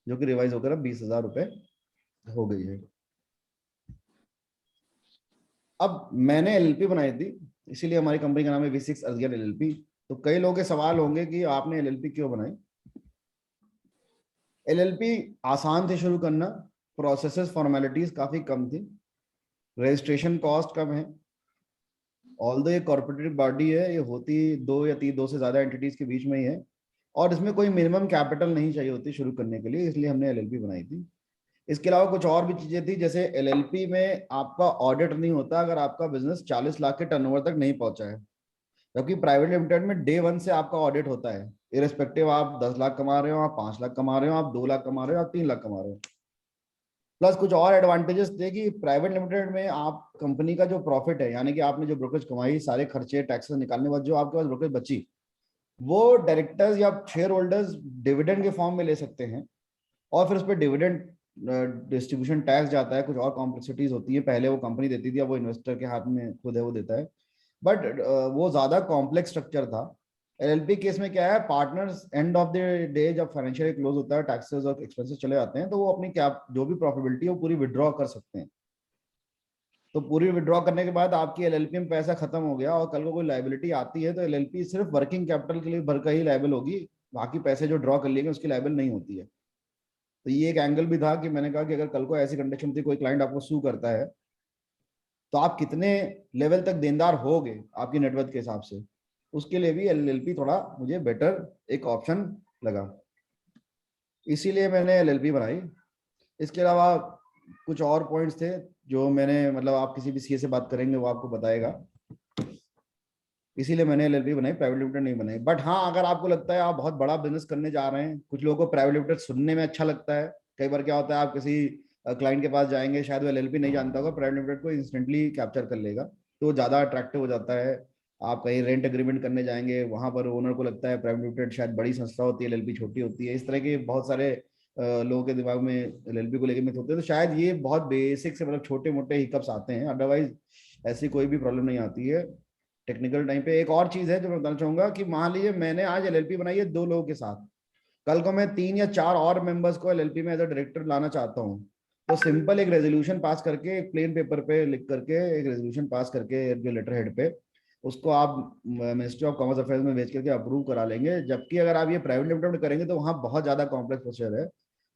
B: जो कि रिवाइज होकर अब 20,000 रुपए हो गई है। अब मैंने LLP बनाई थी, इसीलिए हमारी कंपनी का नाम है V6 Asgard LLP। तो कई लोगों के सवाल होंगे कि आपने LLP क्यों बनाई। LLP आसान थे शुरू करना, प्रोसेसेस फॉर्मेलिटीज काफी कम थी, रजिस्ट्रेशन कॉस्ट कम है। ऑल्दो ये कॉर्पोरेटिव बॉडी है, ये होती 2 से ज्यादा एंटिटीज के बीच में ही है, और इसमें कोई मिनिमम कैपिटल नहीं चाहिए होती शुरू करने के लिए, इसलिए हमने LLP बनाई थी। इसके अलावा कुछ और भी चीजें थी, जैसे LLP में आपका ऑडिट नहीं होता अगर आपका बिजनेस 40 लाख के टर्नओवर तक नहीं पहुंचा है, जबकि प्राइवेट लिमिटेड में डे 1 से आपका ऑडिट होता है, इरेस्पेक्टिव आप 10 लाख कमा रहे हो, आप 5 लाख कमा रहे हो, आप 2 लाख कमा रहे हो, आप 3 लाख कमा रहे हो। प्लस कुछ और एडवांटेजेस थे कि प्राइवेट लिमिटेड में आप कंपनी का जो प्रॉफिट है, यानी कि आपने जो ब्रोकरेज कमाई, सारे खर्चे टैक्सेस निकालने के बाद जो आपके पास ब्रोकरेज बची, वो डायरेक्टर्स या शेयर होल्डर्स डिविडेंड के फॉर्म में ले सकते हैं, और फिर उस पर डिविडेंड डिस्ट्रीब्यूशन टैक्स जाता है, कुछ और कॉम्प्लेक्सिटीज होती है। पहले वो कंपनी देती थी, अब वो इन्वेस्टर के हाथ में खुद है वो देता है, बट वो ज्यादा कॉम्प्लेक्स स्ट्रक्चर था। LLP केस में क्या है, partners end of the day जब फाइनेंशियल क्लोज होता है, टैक्सेस और एक्सपेंसेस चले जाते हैं, तो वो अपनी क्या जो भी प्रॉफिटेबिलिटी है वो पूरी विड्रॉ कर सकते हैं। तो पूरी विड्रॉ करने के बाद आपकी LLP में पैसा खत्म हो गया, और कल को कोई लायबिलिटी आती है तो LLP सिर्फ वर्किंग कैपिटल के लिए भर का ही लायबल होगी, बाकी पैसे जो ड्रॉ कर लिए गए उसकी लायबल नहीं होती है। तो ये एक एंगल भी था कि मैंने कहा कि अगर कल को ऐसी कंडीशन थी, कोई क्लाइंट आपको सू करता है, तो आप कितने लेवल तक देनदार होगे आपकी नेटवर्थ के हिसाब से, उसके लिए भी LLP थोड़ा मुझे बेटर एक ऑप्शन लगा, इसीलिए मैंने LLP बनाई। इसके अलावा कुछ और पॉइंट्स थे जो मैंने, मतलब आप किसी भी CA से बात करेंगे वो आपको बताएगा, इसीलिए मैंने LLP बनाई, प्राइवेट लिमिटेड नहीं बनाई। बट हाँ, अगर आपको लगता है आप बहुत बड़ा बिजनेस करने जा रहे हैं, कुछ लोगों को प्राइवेट लिमिटेड सुनने में अच्छा लगता है, कई बार क्या होता है आप किसी क्लाइंट के पास जाएंगे, शायद वो LLP नहीं जानता होगा, प्राइवेट लिमिटेड को इंस्टेंटली कैप्चर कर लेगा, तो वो ज्यादा अट्रैक्टिव हो जाता है। आप कहीं रेंट एग्रीमेंट करने जाएंगे, वहां पर ओनर को लगता है प्राइवेट लिमिटेड शायद बड़ी संस्था होती है, LLP छोटी होती है, इस तरह के बहुत सारे लोगों के दिमाग में LLP को लेकर मिथ होते हैं। तो शायद ये बहुत बेसिक से मतलब छोटे मोटे हिकअप्स आते हैं, अदरवाइज ऐसी कोई भी प्रॉब्लम नहीं आती है टेक्निकल टाइम पे। एक और चीज है जो मैं बताना चाहूंगा कि मान लीजिए मैंने आज LLP बनाई है 2 लोगों के साथ, कल को मैं 3 या 4 और मेंबर्स को LLP में एज अ डायरेक्टर लाना चाहता हूँ, तो सिंपल एक रेजोल्यूशन पास करके, एक प्लेन पेपर पे लिख करके एक रेजोल्यूशन पास करके जो लेटर हेड पे, उसको आप मिनिस्ट्री ऑफ कॉमर्स अफेयर्स में भेज करके अप्रूव करा लेंगे। जबकि अगर आप ये प्राइवेट लिमिटेड में करेंगे तो वहाँ बहुत ज्यादा कॉम्प्लेक्स प्रोसीजर है,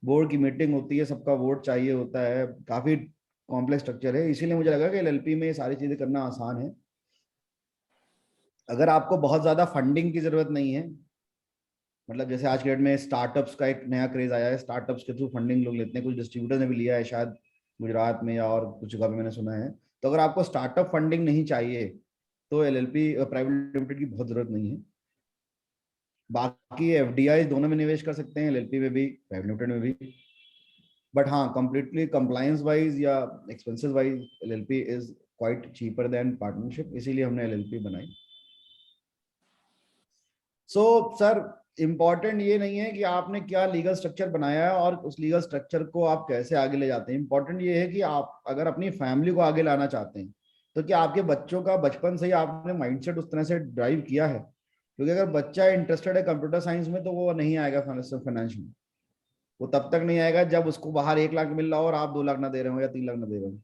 B: बोर्ड की मीटिंग होती है, सबका वोट चाहिए होता है, काफी कॉम्प्लेक्स स्ट्रक्चर है, इसीलिए मुझे लगा कि LLP में ये सारी चीजें करना आसान है। अगर आपको बहुत ज्यादा फंडिंग की जरूरत नहीं है, मतलब जैसे आज के डेट में स्टार्टअप्स का एक नया क्रेज आया है, स्टार्टअप्स के थ्रू फंडिंग लोग लेते हैं, कुछ डिस्ट्रीब्यूटर्स ने भी लिया है शायद गुजरात में या और कुछ जगह में मैंने सुना है। तो अगर आपको स्टार्टअप फंडिंग नहीं चाहिए तो LLP प्राइवेट लिमिटेड की बहुत जरूरत नहीं है। बाकी FDI दोनों में निवेश कर सकते हैं, LLP में भी प्राइवेट लिमिटेड में भी। बट हाँ, कंप्लीटली कंप्लायंस वाइज या expenses wise LLP is quite cheaper than partnership, इसीलिए हमने LLP बनाई। सो सर, इंपॉर्टेंट ये नहीं है कि आपने क्या लीगल स्ट्रक्चर बनाया है और उस लीगल स्ट्रक्चर को आप कैसे आगे ले जाते हैं। इंपॉर्टेंट ये है कि आप अगर अपनी फैमिली को आगे लाना चाहते हैं तो क्या आपके बच्चों का बचपन से ही आपने माइंडसेट उस तरह से ड्राइव किया है, क्योंकि अगर बच्चा इंटरेस्टेड है कंप्यूटर साइंस में तो वो नहीं आएगा फाइनेंस में, वो तब तक नहीं आएगा जब उसको बाहर 1 लाख मिल रहा हो और आप 2 लाख ना दे रहे हो या 3 लाख ना दे रहे हो।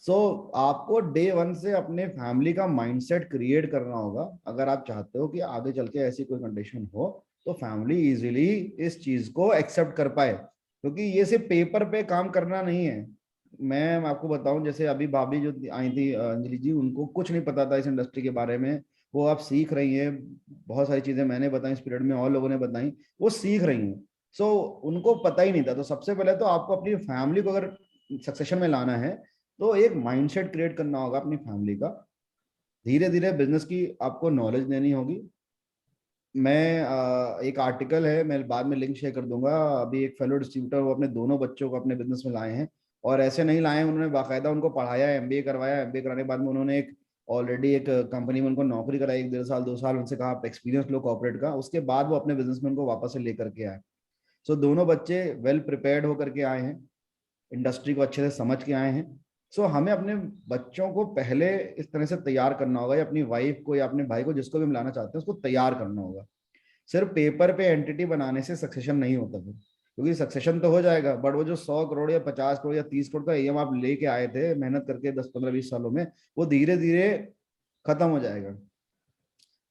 B: सो आपको डे 1 से अपने फैमिली का माइंडसेट क्रिएट करना होगा अगर आप चाहते हो कि आगे चल के ऐसी कोई कंडीशन हो तो फैमिली इजीली इस चीज को एक्सेप्ट कर पाए, क्योंकि ये सिर्फ पेपर पे काम करना नहीं है। मैं आपको बताऊं, जैसे अभी भाभी जो आई थी अंजलि जी, उनको कुछ नहीं पता था इस इंडस्ट्री के बारे में, वो आप सीख रही हैं, बहुत सारी चीजें मैंने बताई इस पीरियड में और लोगों ने बताई, वो सीख रही हैं। सो उनको पता ही नहीं था। तो सबसे पहले तो आपको अपनी फैमिली को अगर सक्सेशन में लाना है तो एक माइंडसेट क्रिएट करना होगा अपनी फैमिली का। धीरे धीरे बिजनेस की आपको नॉलेज देनी होगी। मैं एक आर्टिकल है, मैं बाद में लिंक शेयर कर दूंगा। अभी एक फेलो डिस्ट्रीब्यूटर वो अपने दोनों बच्चों को अपने बिजनेस में लाए हैं, और ऐसे नहीं लाए हैं, उन्होंने बाकायदा उनको पढ़ाया, एमबीए करवाया। एमबीए कराने के बाद में उन्होंने एक ऑलरेडी एक कंपनी में उनको नौकरी कराई, 1-1.5 साल 2 साल, उनसे कहा आप एक्सपीरियंस लो कॉर्पोरेट का। उसके बाद वो अपने बिजनेस में उनको वापस से लेकर के आए। सो दोनों बच्चे वेल प्रिपेयर्ड होकर के आए हैं, इंडस्ट्री को अच्छे से समझ के आए हैं। सो हमें अपने बच्चों को पहले इस तरह से तैयार करना होगा, या अपनी वाइफ को या अपने भाई को, जिसको भी मिलाना चाहते हैं, उसको तैयार करना होगा। सिर्फ पेपर पे एंटिटी बनाने से सक्सेशन नहीं होता फिर, क्योंकि सक्सेशन तो हो जाएगा, बट वो जो 100 करोड़ या 50 करोड़ या 30 करोड़ का एम आप लेके आए थे मेहनत करके 10-15-20 सालों में, वो धीरे धीरे खत्म हो जाएगा।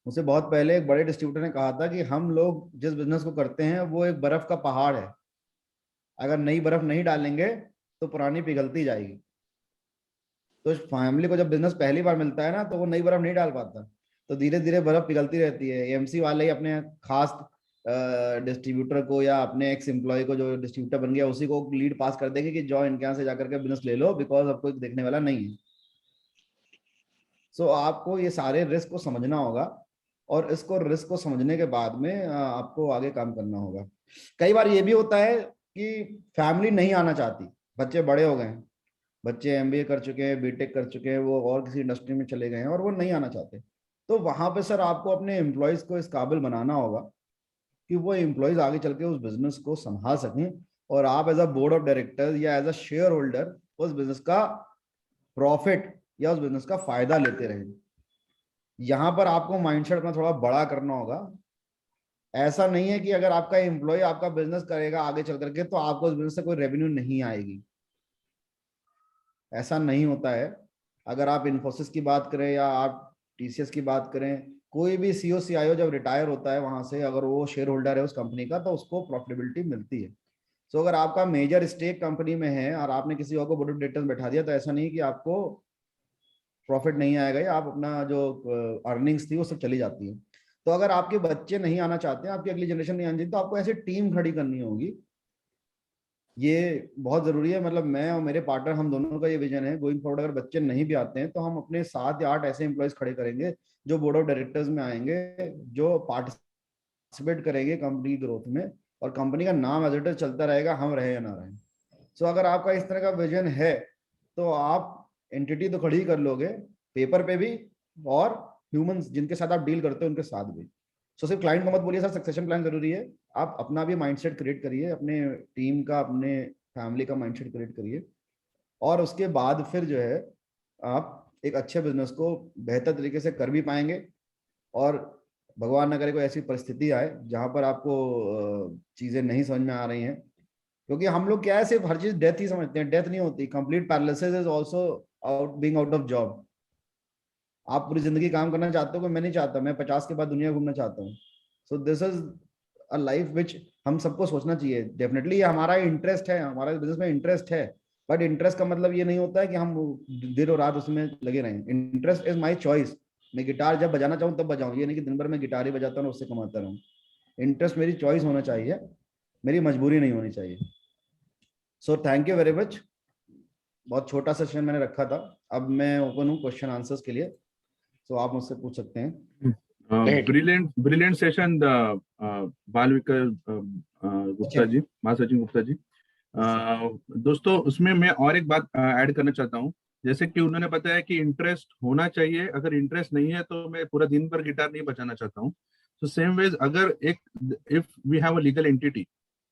B: मुझसे बहुत पहले एक बड़े डिस्ट्रीब्यूटर ने कहा था कि हम लोग जिस बिजनेस को करते हैं वो एक बर्फ का पहाड़ है, अगर नई बर्फ नहीं डालेंगे तो पुरानी पिघलती जाएगी। तो फैमिली को जब बिजनेस पहली बार मिलता है ना, तो वो नई बर्फ नहीं डाल पाता, तो धीरे धीरे बर्फ पिघलती रहती है। एमसी वाले ही अपने खास डिस्ट्रीब्यूटर को या अपने एक्स एम्प्लॉय को, जो डिस्ट्रीब्यूटर बन गया, उसी को लीड पास कर देंगे कि जाओ इनके यहाँ से जाकर के बिजनेस ले लो, बिकॉज अब कोई देखने वाला नहीं है। सो आपको ये सारे रिस्क को समझना होगा, और इसको रिस्क को समझने के बाद में आपको आगे काम करना होगा। कई बार ये भी होता है कि फैमिली नहीं आना चाहती, बच्चे बड़े हो गए हैं, बच्चे एमबीए कर चुके हैं, बीटेक कर चुके हैं, वो और किसी इंडस्ट्री में चले गए हैं और वो नहीं आना चाहते। तो वहां पे सर आपको अपने एम्प्लॉयज को इस काबिल बनाना होगा कि वो एम्प्लॉयज आगे चल के उस बिजनेस को संभाल सकें, और आप as a board of director या एज अ शेयर होल्डर उस बिजनेस का प्रॉफिट या उस बिजनेस का फायदा लेते रहें। यहाँ पर आपको माइंडसेट अपना थोड़ा बड़ा करना होगा। ऐसा नहीं है कि अगर आपका एम्प्लॉय आपका बिजनेस करेगा आगे चल करके तो आपको उस बिजनेस से कोई रेवेन्यू नहीं आएगी, ऐसा नहीं होता है। अगर आप इन्फोसिस की बात करें या आप टीसीएस की बात करें, कोई भी सीओ सीआईओ जब रिटायर होता है वहां से, अगर वो शेयर होल्डर है उस कंपनी का, तो उसको प्रॉफिटेबिलिटी मिलती है। सो अगर आपका मेजर स्टेक कंपनी में है और आपने किसी और को बोर्ड ऑफ डायरेक्टर्स बैठा दिया, तो ऐसा नहीं कि आपको प्रॉफिट नहीं आएगा या आप अपना जो अर्निंग्स थी वो सब चली जाती है। तो अगर आपके बच्चे नहीं आना चाहते हैं, आपकी अगली जनरेशन नहीं आनी चाहिए, तो आपको ऐसी टीम खड़ी करनी होगी। ये बहुत जरूरी है। मतलब मैं और मेरे पार्टनर, हम दोनों का ये विजन है, गोइंग फॉरवर्ड अगर बच्चे नहीं भी आते हैं तो हम अपने 7 या 8 ऐसे एम्प्लॉयज खड़े करेंगे जो बोर्ड ऑफ डायरेक्टर्स में आएंगे, जो पार्टिसिपेट करेंगे कंपनी ग्रोथ में, और कंपनी का नाम एज इट इज चलता रहेगा, हम रहे या ना रहे। सो अगर आपका इस तरह का विजन है तो आप एंटिटी तो खड़ी कर लोगे पेपर पे भी, और ह्यूमंस जिनके साथ आप डील करते हो उनके साथ भी। सो सिर्फ क्लाइंट को मत बोलिए सर सक्सेशन प्लान जरूरी है, आप अपना भी माइंडसेट क्रिएट करिए, अपने टीम का, अपने फैमिली का माइंडसेट क्रिएट करिए, और उसके बाद फिर जो है आप एक अच्छे बिजनेस को बेहतर तरीके से कर भी पाएंगे। और भगवान न करे कोई ऐसी परिस्थिति आए जहां पर आपको चीजें नहीं समझ में आ रही हैं, क्योंकि हम लोग क्या है, सिर्फ हर चीज डेथ ही समझते हैं। डेथ नहीं होती, complete paralysis is also being out of job. आप पूरी जिंदगी काम करना चाहते हो, मैं नहीं चाहता, मैं 50 के बाद दुनिया घूमना चाहता हूँ। So this is a life which हम सबको सोचना चाहिए। डेफिनेटली ये हमारा इंटरेस्ट है, हमारा बिजनेस में इंटरेस्ट है, बट इंटरेस्ट का मतलब ये नहीं होता है कि हम दिन और रात उसमें लगे रहें। Interest is my choice. मैं गिटार जब बजाना चाहूँ तब बजाऊँ, ये नहीं कि दिन भर मैं गिटार ही बजाता हूँ उससे कमाता रहूँ। इंटरेस्ट मेरी चॉइस होना चाहिए, मेरी मजबूरी नहीं होनी चाहिए। सो थैंक यू वेरी मच। बहुत छोटा सेशन मैंने रखा था, अब मैं ओपन हूँ क्वेश्चन आंसर्स के लिए, तो आप मुझसे पूछ सकते हैं।
D: ब्रिलियंट सेशन बाल विकास गुप्ता जी, महासचिव गुप्ता जी। दोस्तों उसमें मैं और एक बात ऐड करना चाहता हूँ। जैसे कि उन्होंने बताया कि इंटरेस्ट होना चाहिए, अगर इंटरेस्ट नहीं है तो मैं पूरा दिन भर गिटार नहीं बजाना चाहता हूँ। तो सेम वेज अगर if we have a legal entity,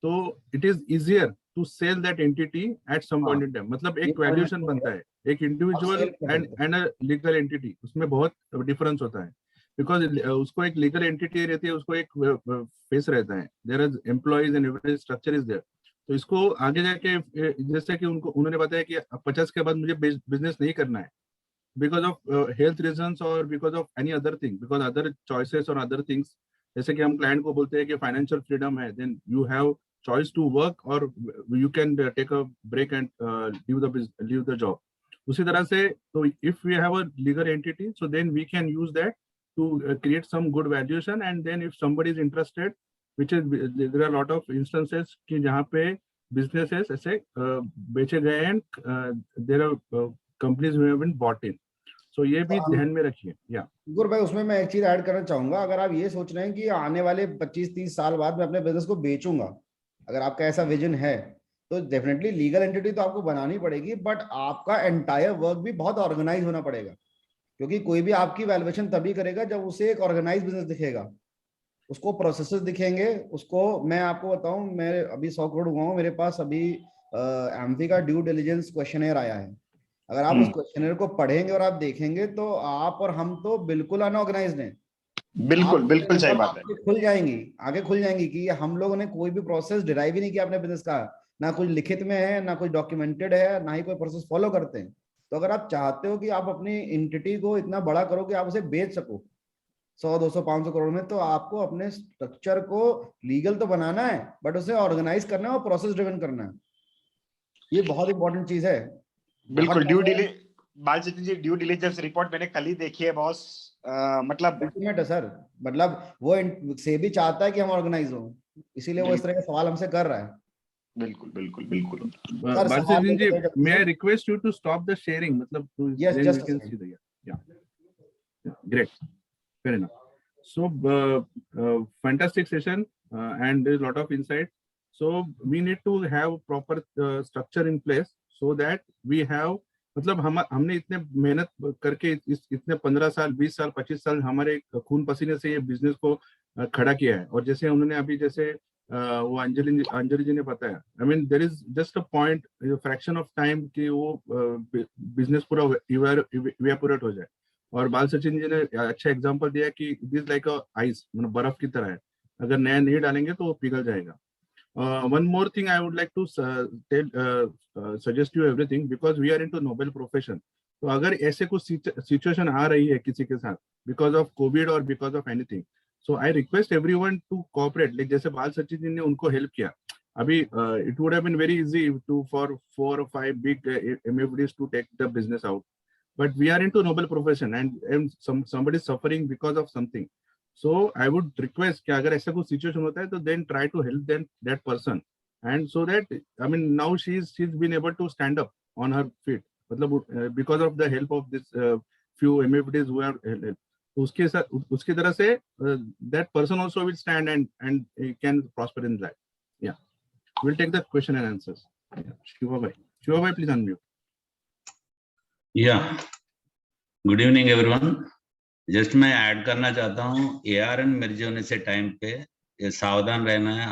D: तो it is easier to sell that entity at some point in time. मतलब एक वैल्यूएशन बनता है, एक individual and a legal entity, उसमें बहुत डिफरेंस होता है। बिकॉज उसको एक लीगल एंटिटी रहती है, उसको एक फेस रहता है, there is employees and every structure is there. तो इसको आगे जाके जैसे कि उन्होंने बताया कि 50 के बाद मुझे बिजनेस नहीं करना है बिकॉज ऑफ हेल्थ रीजंस और because of any other thing, because other choices और अदर थिंग्स। जैसे कि हम क्लाइंट को बोलते हैं कि फाइनेंशियल फ्रीडम है, then you have choice to work और you can take a break and leave the job. उसी तरह से तो if we have a legal entity, so then we can use that to create some good valuation, and then if somebody is interested, which is there are a lot of instances कि जहाँ पे businesses ऐसे बेचे गए and there are companies who have been bought in. So ये भी ध्यान में रखिए. Yeah.
B: गुर भाई, उसमें मैं एक चीज ऐड करना चाहूंगा. अगर आप ये सोच रहे हैं कि आने वाले 25-30 साल बाद मैं अपने बिजनेस को बेचूंगा, अगर आपका ऐसा विजन है, तो डेफिनेटली लीगल एंटिटी तो आपको बनानी पड़ेगी, बट आपका एंटायर वर्क भी बहुत ऑर्गेनाइज होना पड़ेगा. क्योंकि कोई भी आपकी वैल्यूएशन तभी करेगा जब उसे एक ऑर्गेनाइज बिजनेस दिखेगा, उसको प्रोसेसेस दिखेंगे. उसको मैं आपको बताऊं, मैं अभी 100 करोड़ हुआ हूं, मेरे पास अभी एमफी का ड्यू डिलिजेंस क्वेश्चनर आया है. अगर आप उस क्वेश्चनर को पढ़ेंगे और आप देखेंगे तो आप और हम तो बिल्कुल अनऑर्गेनाइज्ड हैं.
A: बिल्कुल बिल्कुल सही बात है.
B: आगे खुल जाएंगी कि हम लोगों ने कोई भी प्रोसेस डिराइव ही नहीं किया अपने बिजनेस का, ना कुछ लिखित में है, ना कुछ डॉक्यूमेंटेड है, ना ही कोई प्रोसेस फॉलो करते हैं. तो अगर आप चाहते हो कि आप अपनी एंटिटी को इतना बड़ा करो कि आप उसे बेच सको 100, 200, 500 करोड़ में, तो आपको अपने स्ट्रक्चर को लीगल तो बनाना है, बट उसे ऑर्गेनाइज करना है और प्रोसेस ड्रिवन करना है. ये बहुत इंपॉर्टेंट चीज है.
A: बिल्कुल. बालचंद्र जी, ड्यू डिलिजेंस रिपोर्ट मैंने कल ही देखी है बॉस. मतलब
B: अल्टीमेट है सर. मतलब वो से भी चाहता है कि हम ऑर्गेनाइज हो, इसीलिए वो इस तरह के सवाल हमसे कर रहा है.
A: बिल्कुल बिल्कुल बिल्कुल.
D: Balchandran ji, may I request you to stop the sharing? मतलब
B: yes,
D: then
B: just
D: we can see the yeah. Great, fair enough. So fantastic session and there's a lot of insight. So we need to have proper structure in place so that we have, मतलब हमने इतने मेहनत करके इतने 15 साल 20 साल 25 साल हमारे खून पसीने से ये बिजनेस को खड़ा किया है. और जैसे उन्होंने अभी जैसे वो अंजलि जी ने बताया, I mean there is just a point, fraction of time कि वो बिजनेस पूरा इवेपोरेट हो जाए. और बाल सचिन जी ने अच्छा एग्जांपल दिया कि it is like a ice, मतलब बर्फ की तरह है, अगर नया नहीं डालेंगे तो वो पिघल जाएगा. One more thing I would like to suggest you everything, because we are into noble profession. तो अगर ऐसे कुछ सिचुएशन आ रही है किसी के साथ because of COVID or because of anything, so I request everyone to cooperate. Like जैसे बाल सचिन जी ने उनको हेल्प किया अभी, it would have been very easy to for 4 or 5 big MFDs to take the business out, but we are into noble profession and somebody is suffering because of something. So I would request कि अगर ऐसा कुछ situation होता है तो then try to help that person, and so that I mean now she's been able to stand up on her feet, मतलब because of the help of this few MFDs who are उसके तरह से that person also will stand and can prosper in life. Yeah, we'll take the question and answers. Shiva bhai, please unmute.
F: Yeah, good evening everyone. Just मैं add करना चाहता हूँ, ARN मर्ज होने से time पे सावधान रहना है.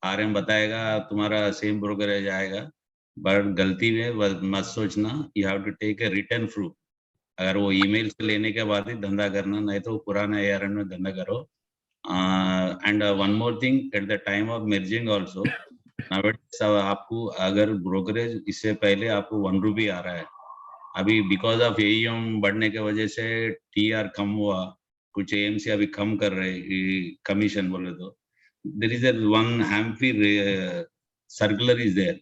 F: आरएम बताएगा तुम्हारा सेम ब्रोकरेज आएगा, बट गलती में मत सोचना. You have to take a return proof. अगर वो ईमेल से लेने के बाद ही धंधा करना, नहीं तो पुराना ARN में धंधा करो. And one more thing, at the time of merging also आपको अगर ब्रोकरेज इससे पहले आपको 1 रुपी आ रहा है, अभी बिकॉज ऑफ AUM बढ़ने के वजह से TR कम हुआ, कुछ AMC अभी कम कर रहे कमीशन बोले तो. देयर इज वन हैम्फी सर्कुलर इज देयर.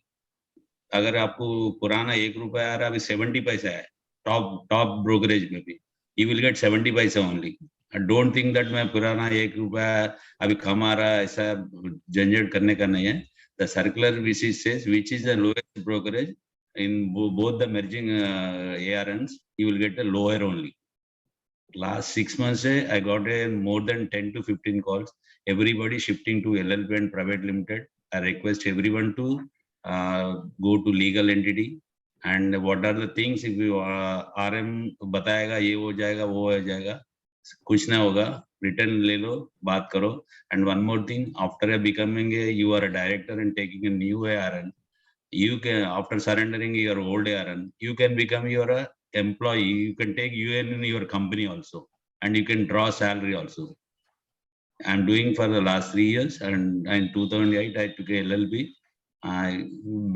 F: अगर आपको पुराना 1 रुपया आ रहा है, अभी 70 पैसा है टॉप ब्रोकरेज में भी, यू विल गेट 70 पैसा ओनली. डोंट थिंक दैट मैं पुराना 1 रुपया अभी कम आ रहा है, ऐसा झंझट करने का नहीं है. The circular which is the lowest brokerage in both the merging ARNs, you will get a lower only. Last 6 months I got more than 10 to 15 calls, everybody shifting to LLP and private limited. I request everyone to go to legal entity, and what are the things, if you RM बताएगा ये हो जाएगा वो हो जाएगा, कुछ ना होगा. रिटर्न ले लो, बात करो. And one more thing, after becoming you are a director and taking a new ARN, you can, after surrendering your old ARN, you can become your employee. You can take UN in your company also, and you can draw salary also. I'm doing for the last 3 years, and in 2008 I took a LLP.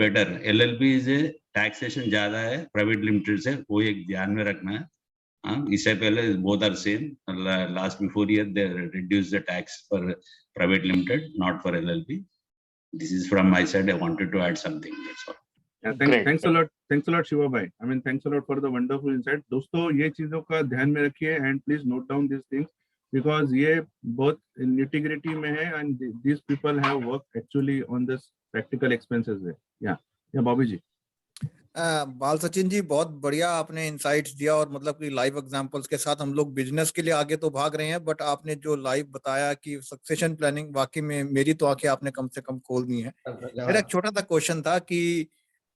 F: Better LLP is a taxation ज्यादा है private limited से, वो एक ध्यान में रखना है. इससे पहले both are same. Last before year they reduced the tax for private limited, not for LLP. This is from my side. I wanted to add something. That's all.
A: Great.
D: Thanks a lot Shiva भाई. I mean thanks a lot for the wonderful insight. दोस्तों ये चीजों का ध्यान में रखिए and please note down these things because ये बहुत nitty-gritty में है and these people have worked actually on this practical expenses है. या बॉबी जी.
G: बाल सचिन जी, बहुत बढ़िया आपने इंसाइट्स दिया और मतलब कि लाइव एग्जांपल्स के साथ हम लोग बिजनेस के लिए आगे तो भाग रहे हैं, बट आपने जो लाइव बताया कि सक्सेशन प्लानिंग, वाकई में मेरी तो आंखें आपने कम से कम खोल दी हैं. मेरा एक छोटा सा क्वेश्चन था कि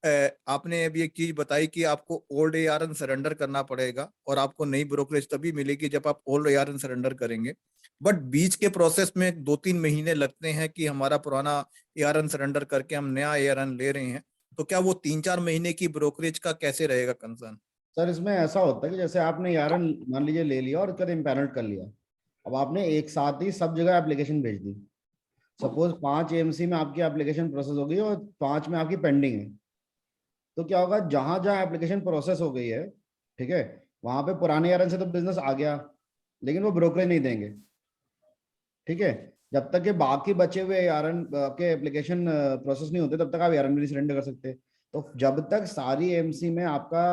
G: आपने अभी एक चीज बताई कि आपको ओल्ड ARN सरेंडर करना पड़ेगा और आपको नई ब्रोकरेज तभी मिलेगी जब आप ओल्ड ARN सरेंडर करेंगे, बट बीच के प्रोसेस में 2-3 महीने लगते हैं कि हमारा पुराना ARN सरेंडर करके हम नया ARN ले रहे हैं, तो क्या वो 3-4 महीने की ब्रोकरेज का कैसे रहेगा कंसर्न?
B: सर इसमें ऐसा होता है कि जैसे आपने ARN मान लीजिए ले लिया और उसका इम्पैनल कर लिया, अब आपने एक साथ ही सब जगह एप्लीकेशन भेज दी. सपोज 5 AMC में आपकी एप्लीकेशन प्रोसेस हो गई और 5 में आपकी पेंडिंग है, तो क्या होगा, जहां जहां एप्लीकेशन प्रोसेस हो गई है, ठीक है, वहां पे पुराने ARN से तो बिजनेस आ गया, लेकिन वो ब्रोकरेज नहीं देंगे. ठीक है, जब तक के बाकी बचे हुए ARN आपके एप्लीकेशन प्रोसेस नहीं होते तब तक आप ARN भी नहीं सरेंडर कर सकते. तो जब तक सारी AMC में आपका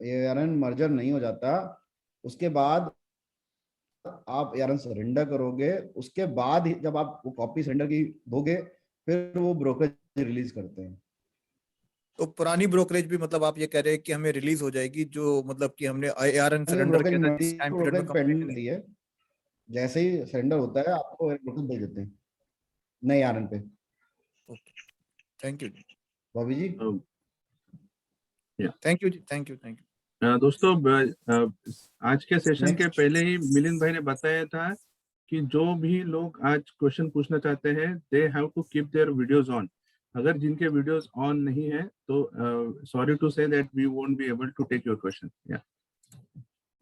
B: ARN मर्जर नहीं हो जाता, उसके बाद आप ARN सरेंडर करोगे, उसके बाद ही जब आप वो कॉपी सरेंडर की दोगे फिर वो ब्रोकरेज रिलीज करते हैं.
G: तो पुरानी ब्रोकरेज भी मतलब आप ये कह रहे हैं कि हमें रिलीज हो जाएगी, जो मतलब कि हमने ARN सरेंडर किया था जिस टाइम पीरियड में कंप्लीट
B: पेंडिंग है, जैसे ही सरेंडर होता है आपको ब्रोकरेज भेज देते हैं नए ARN पे.
G: Thank you
B: Bobby ji.
G: Thank you ji, thank you.
D: दोस्तों आज के सेशन के पहले ही मिलिंद भाई ने बताया था कि जो भी लोग आज क्वेश्चन पूछना चाहते हैं they have to keep their videos on. अगर जिनके वीडियोस ऑन नहीं है तो sorry to say that we won't be able to take your question.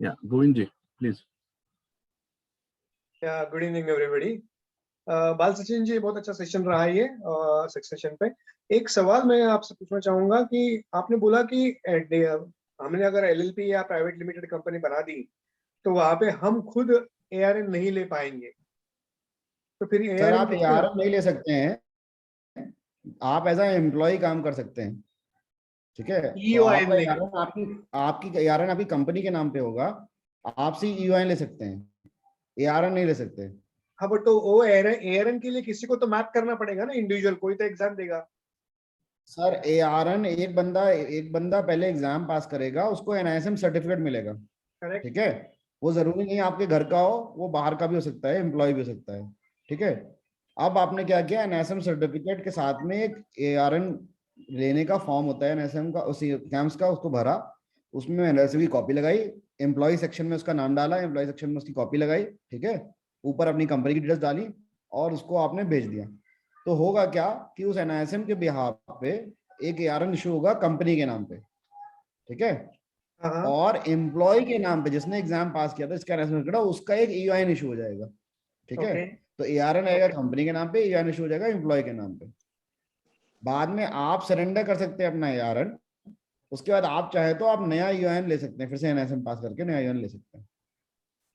D: या Govind ji please.
C: Good evening everybody. Bal Sachin जी, बहुत अच्छा सेशन रहा है ये सक्सेशन पे. एक सवाल मैं आपसे पूछना चाहूंगा कि आपने बोला कि हमने अगर LLP या प्राइवेट लिमिटेड कंपनी बना दी तो वहां पे हम खुद ARN नहीं ले पाएंगे, तो फिर
B: सर आप ARN नहीं ले सकते हैं, आप एज ए एम्प्लॉय काम कर सकते हैं. ठीक है, तो आपकी ARN आपकी कंपनी के नाम पे होगा, आप सी EOIN ले सकते हैं, ARN नहीं ले सकते.
C: हाँ, बट तो वो ARN के लिए किसी को तो मैप करना पड़ेगा ना, इंडिविजुअल कोई तो एग्जाम देगा.
B: सर ARN एक बंदा पहले एग्जाम पास करेगा, उसको NISM सर्टिफिकेट मिलेगा.
C: करेक्ट.
B: ठीक है, वो जरूरी नहीं आपके घर का हो, वो बाहर का भी हो सकता है, एम्प्लॉय भी हो सकता है. ठीक है, अब आपने क्या किया, NISM सर्टिफिकेट के साथ में एक ARN लेने का फॉर्म होता है NISM का, उसी एग्जाम्स का, उसको भरा, उसमें NISM की कॉपी लगाई, एम्प्लॉय सेक्शन में उसका नाम डाला, एम्प्लॉय सेक्शन में उसकी कॉपी लगाई. ठीक है, ऊपर अपनी कंपनी की डिटेल्स डाली और उसको आपने भेज दिया. तो होगा क्या कि उस NISM के बिहाफ पे एक ARN इशू होगा कंपनी के नाम पे. ठीक है, और एम्प्लॉय के नाम पे जिसने एग्जाम पास किया था, इसका NISM करा, उसका एक EOIN इशू हो जाएगा. ठीक है, तो ARN आएगा कंपनी के नाम पे, EOIN इशू हो जाएगा एम्प्लॉय के नाम पे. बाद में आप सरेंडर कर सकते हैं अपना ARN, उसके बाद आप चाहे तो आप नया EOIN ले सकते हैं, फिर से NISM पास करके नया EOIN ले सकते हैं.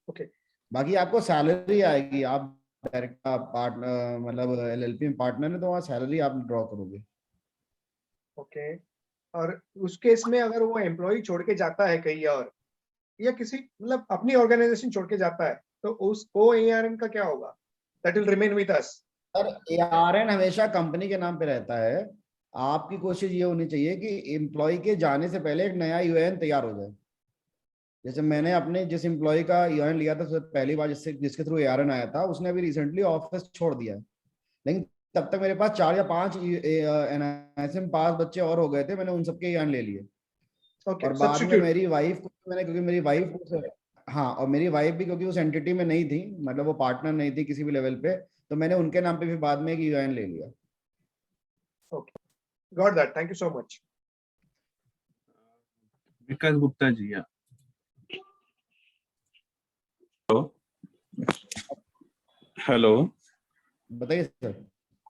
C: ओके,
B: बाकी आपको सैलरी आएगी, आप डायरेक्ट पार्टनर मतलब LLP में पार्टनर है तो वहाँ सैलरी आप ड्रॉ करोगे.
C: ओके. और उस केस में अगर वो एम्प्लॉय छोड़ के जाता है कहीं और, या किसी मतलब अपनी ऑर्गेनाइजेशन छोड़ के जाता है, तो उसको ARN का क्या होगा? That will remain with us.
B: Sir ARN हमेशा कंपनी के नाम पे रहता है. आपकी कोशिश ये होनी चाहिए कि एम्प्लॉय के जाने से पहले एक नया EOIN तैयार हो जाए. जैसे मैंने अपने जिस एम्प्लॉय का EOIN लिया था पहली बार, जिसके थ्रू ARN आया था, उसने अभी रिसेंटली ऑफिस छोड़ दिया है, लेकिन तब तक मेरे पास 4 या 5 NISM पास बच्चे और हो गए थे, मैंने उन सबके EOIN ले लिए. और बाद में मेरी वाइफ को मैंने, क्योंकि मेरी वाइफ, हाँ, और मेरी वाइफ भी क्योंकि उस एंटिटी में नहीं थी, मतलब वो पार्टनर नहीं थी किसी भी लेवल पे, तो मैंने उनके नाम पे भी बाद में एक EOIN ले लिया.
C: Okay, got that. Thank you so much.
D: Vikas Gupta ji. Yeah
H: hello,
B: बताइए सर.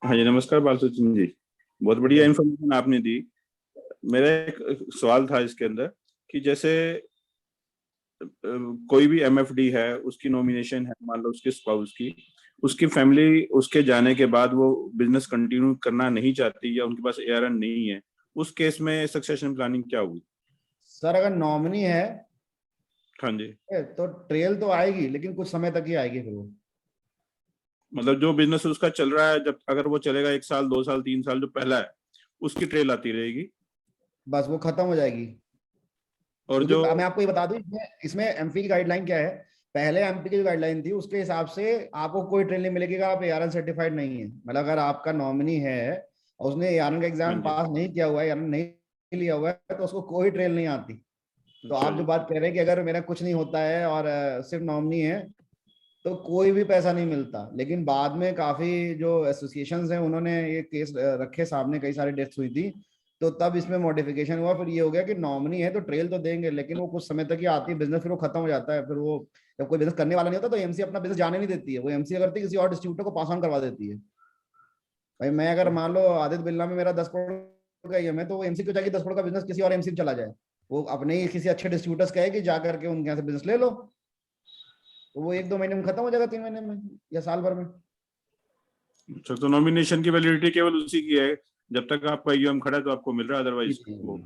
H: हाँ जी, नमस्कार बाल सचिन जी, बहुत बढ़िया इन्फॉर्मेशन आपने दी. मेरा एक सवाल था इसके अंदर कि जैसे कोई भी MFD है, उसकी नॉमिनेशन है, मान लो उसके स्पाउस की, उसकी फैमिली उसके जाने के बाद वो बिजनेस कंटिन्यू करना नहीं चाहती या उनके पास ARN नहीं है, उस केस में सक्सेशन प्लानिंग क्या होगी?
B: सर अगर नॉमिनी है
H: हाँ जी,
B: तो ट्रेल तो आएगी, लेकिन कुछ समय तक ही आएगी फिर वो।
H: मतलब जो बिजनेस उसका चल रहा है, जब अगर वो चलेगा 1 साल 2 साल 3 साल, जो पहला है उसकी ट्रेल आती रहेगी।
B: बस वो खत्म हो जाएगी।
H: और
B: क्योंकि
H: जो
B: मैं आपको ये बता दूं, इसमें एमपी की गाइडलाइन क्या है। पहले एमपी की जो गाइडलाइन थी उसके हिसाब से आपको कोई ट्रेल नहीं मिलेगी अगर आप एआरएन सर्टिफाइड नहीं है। मतलब अगर आपका नॉमिनी है और उसने एआरएन का
H: हाँ
B: एग्जाम
H: जी,
B: पास नहीं किया हुआ है, एआरएन नहीं लिया हुआ है, तो उसको कोई ट्रेल नहीं आती। तो
H: अच्छा
B: आप जो
H: जी,
B: बात कह रहे हैं कि अगर मेरा कुछ नहीं होता है और सिर्फ नॉमिनी है तो कोई भी पैसा नहीं मिलता। लेकिन बाद में काफी जो एसोसिएशंस हैं उन्होंने ये केस रखे सामने, कई सारी डेथ्स हुई थी, तो तब इसमें मॉडिफिकेशन हुआ। फिर ये हो गया कि नॉमिनी है तो ट्रेल तो देंगे, लेकिन वो कुछ समय तक ही आती है बिजनेस, फिर वो खत्म हो जाता है। फिर वो जब कोई बिजनेस करने वाला नहीं होता तो एमसी अपना बिजनेस जाने नहीं देती है, वो एमसी करती है किसी और डिस्ट्रीब्यूटर को पास ऑन करवा देती है। भाई मैं अगर मान लो आदित्य बिरला में मेरा 10 करोड़ का ईएम है, तो वो एमसी क्यों चाहिए 10 करोड़ का बिजनेस किसी और एमसी में चला जाए? वो अपने ही किसी अच्छे डिस्ट्रीब्यूटर्स कहे कि जा करके उनके यहाँ से बिजनेस ले लो, तो वो 1-2 महीने में खत्म हो जाएगा, 3 महीने में या साल भर में।
H: अच्छा, तो नॉमिनेशन की वैलिडिटी केवल उसी की है, जब तक आपका ईएम खड़ा है तो आपको मिल रहा है, अदरवाइज वो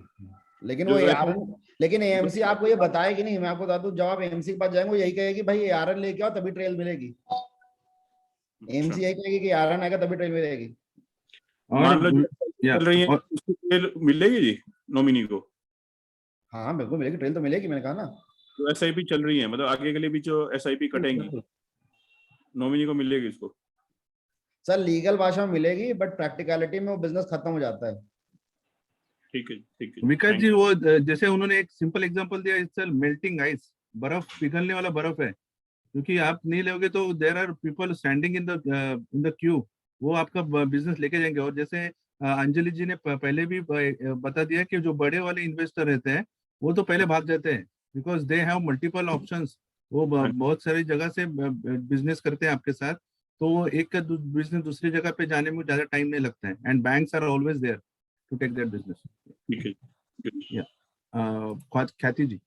B: लेकिन
H: जो
B: वो
H: वैसे
B: लेकिन एएमसी आपको ये बताएगी नहीं। मैं आपको बता दूं, जब आप एएमसी के पास जाएंगे वो यही कहेगी भाई एआरएन लेके आओ तभी ट्रेल मिलेगी।
H: अच्छा,
B: एएमसी यही कहेगी कि एआरएन आएगा तभी ट्रेल मिलेगी।
D: और
H: मान लो जो
D: या
H: चल रही है
D: और
H: उसकी ट्रेल मिलेगी जी नॉमिनी को?
B: हाँ हाँ बिल्कुल मिलेगी, ट्रेल तो मिलेगी, मैंने कहा ना।
H: तो एसआईपी चल रही है, मतलब आगे के लिए भी जो एसआईपी कटेंगी नॉमिनी को मिलेगी उसको?
B: सर लीगल भाषा में मिलेगी, बट प्रैक्टिकलिटी में वो बिजनेस खत्म हो जाता है।
H: ठीक है, ठीक है,
D: विकास
H: thank
D: जी,
H: you।
D: वो जैसे उन्होंने एक सिंपल एग्जांपल दिया, इट्स मेल्टिंग आइस, बर्फ पिघलने वाला बर्फ है। क्योंकि आप नहीं लोगे तो there are people standing in the queue, वो आपका बिजनेस लेके जाएंगे। और जैसे अंजलि जी ने पहले भी बता दिया कि जो बड़े वाले इन्वेस्टर रहते हैं वो तो पहले भाग जाते हैं, because they have multiple options. वो बहुत सारी जगह से बिजनेस करते हैं आपके साथ, तो वो एक का बिजनेस दूसरी जगह पे जाने में ज्यादा टाइम नहीं लगता है, and banks are always there to take that business.
H: ठीक है, good।
D: या ख्याति जी।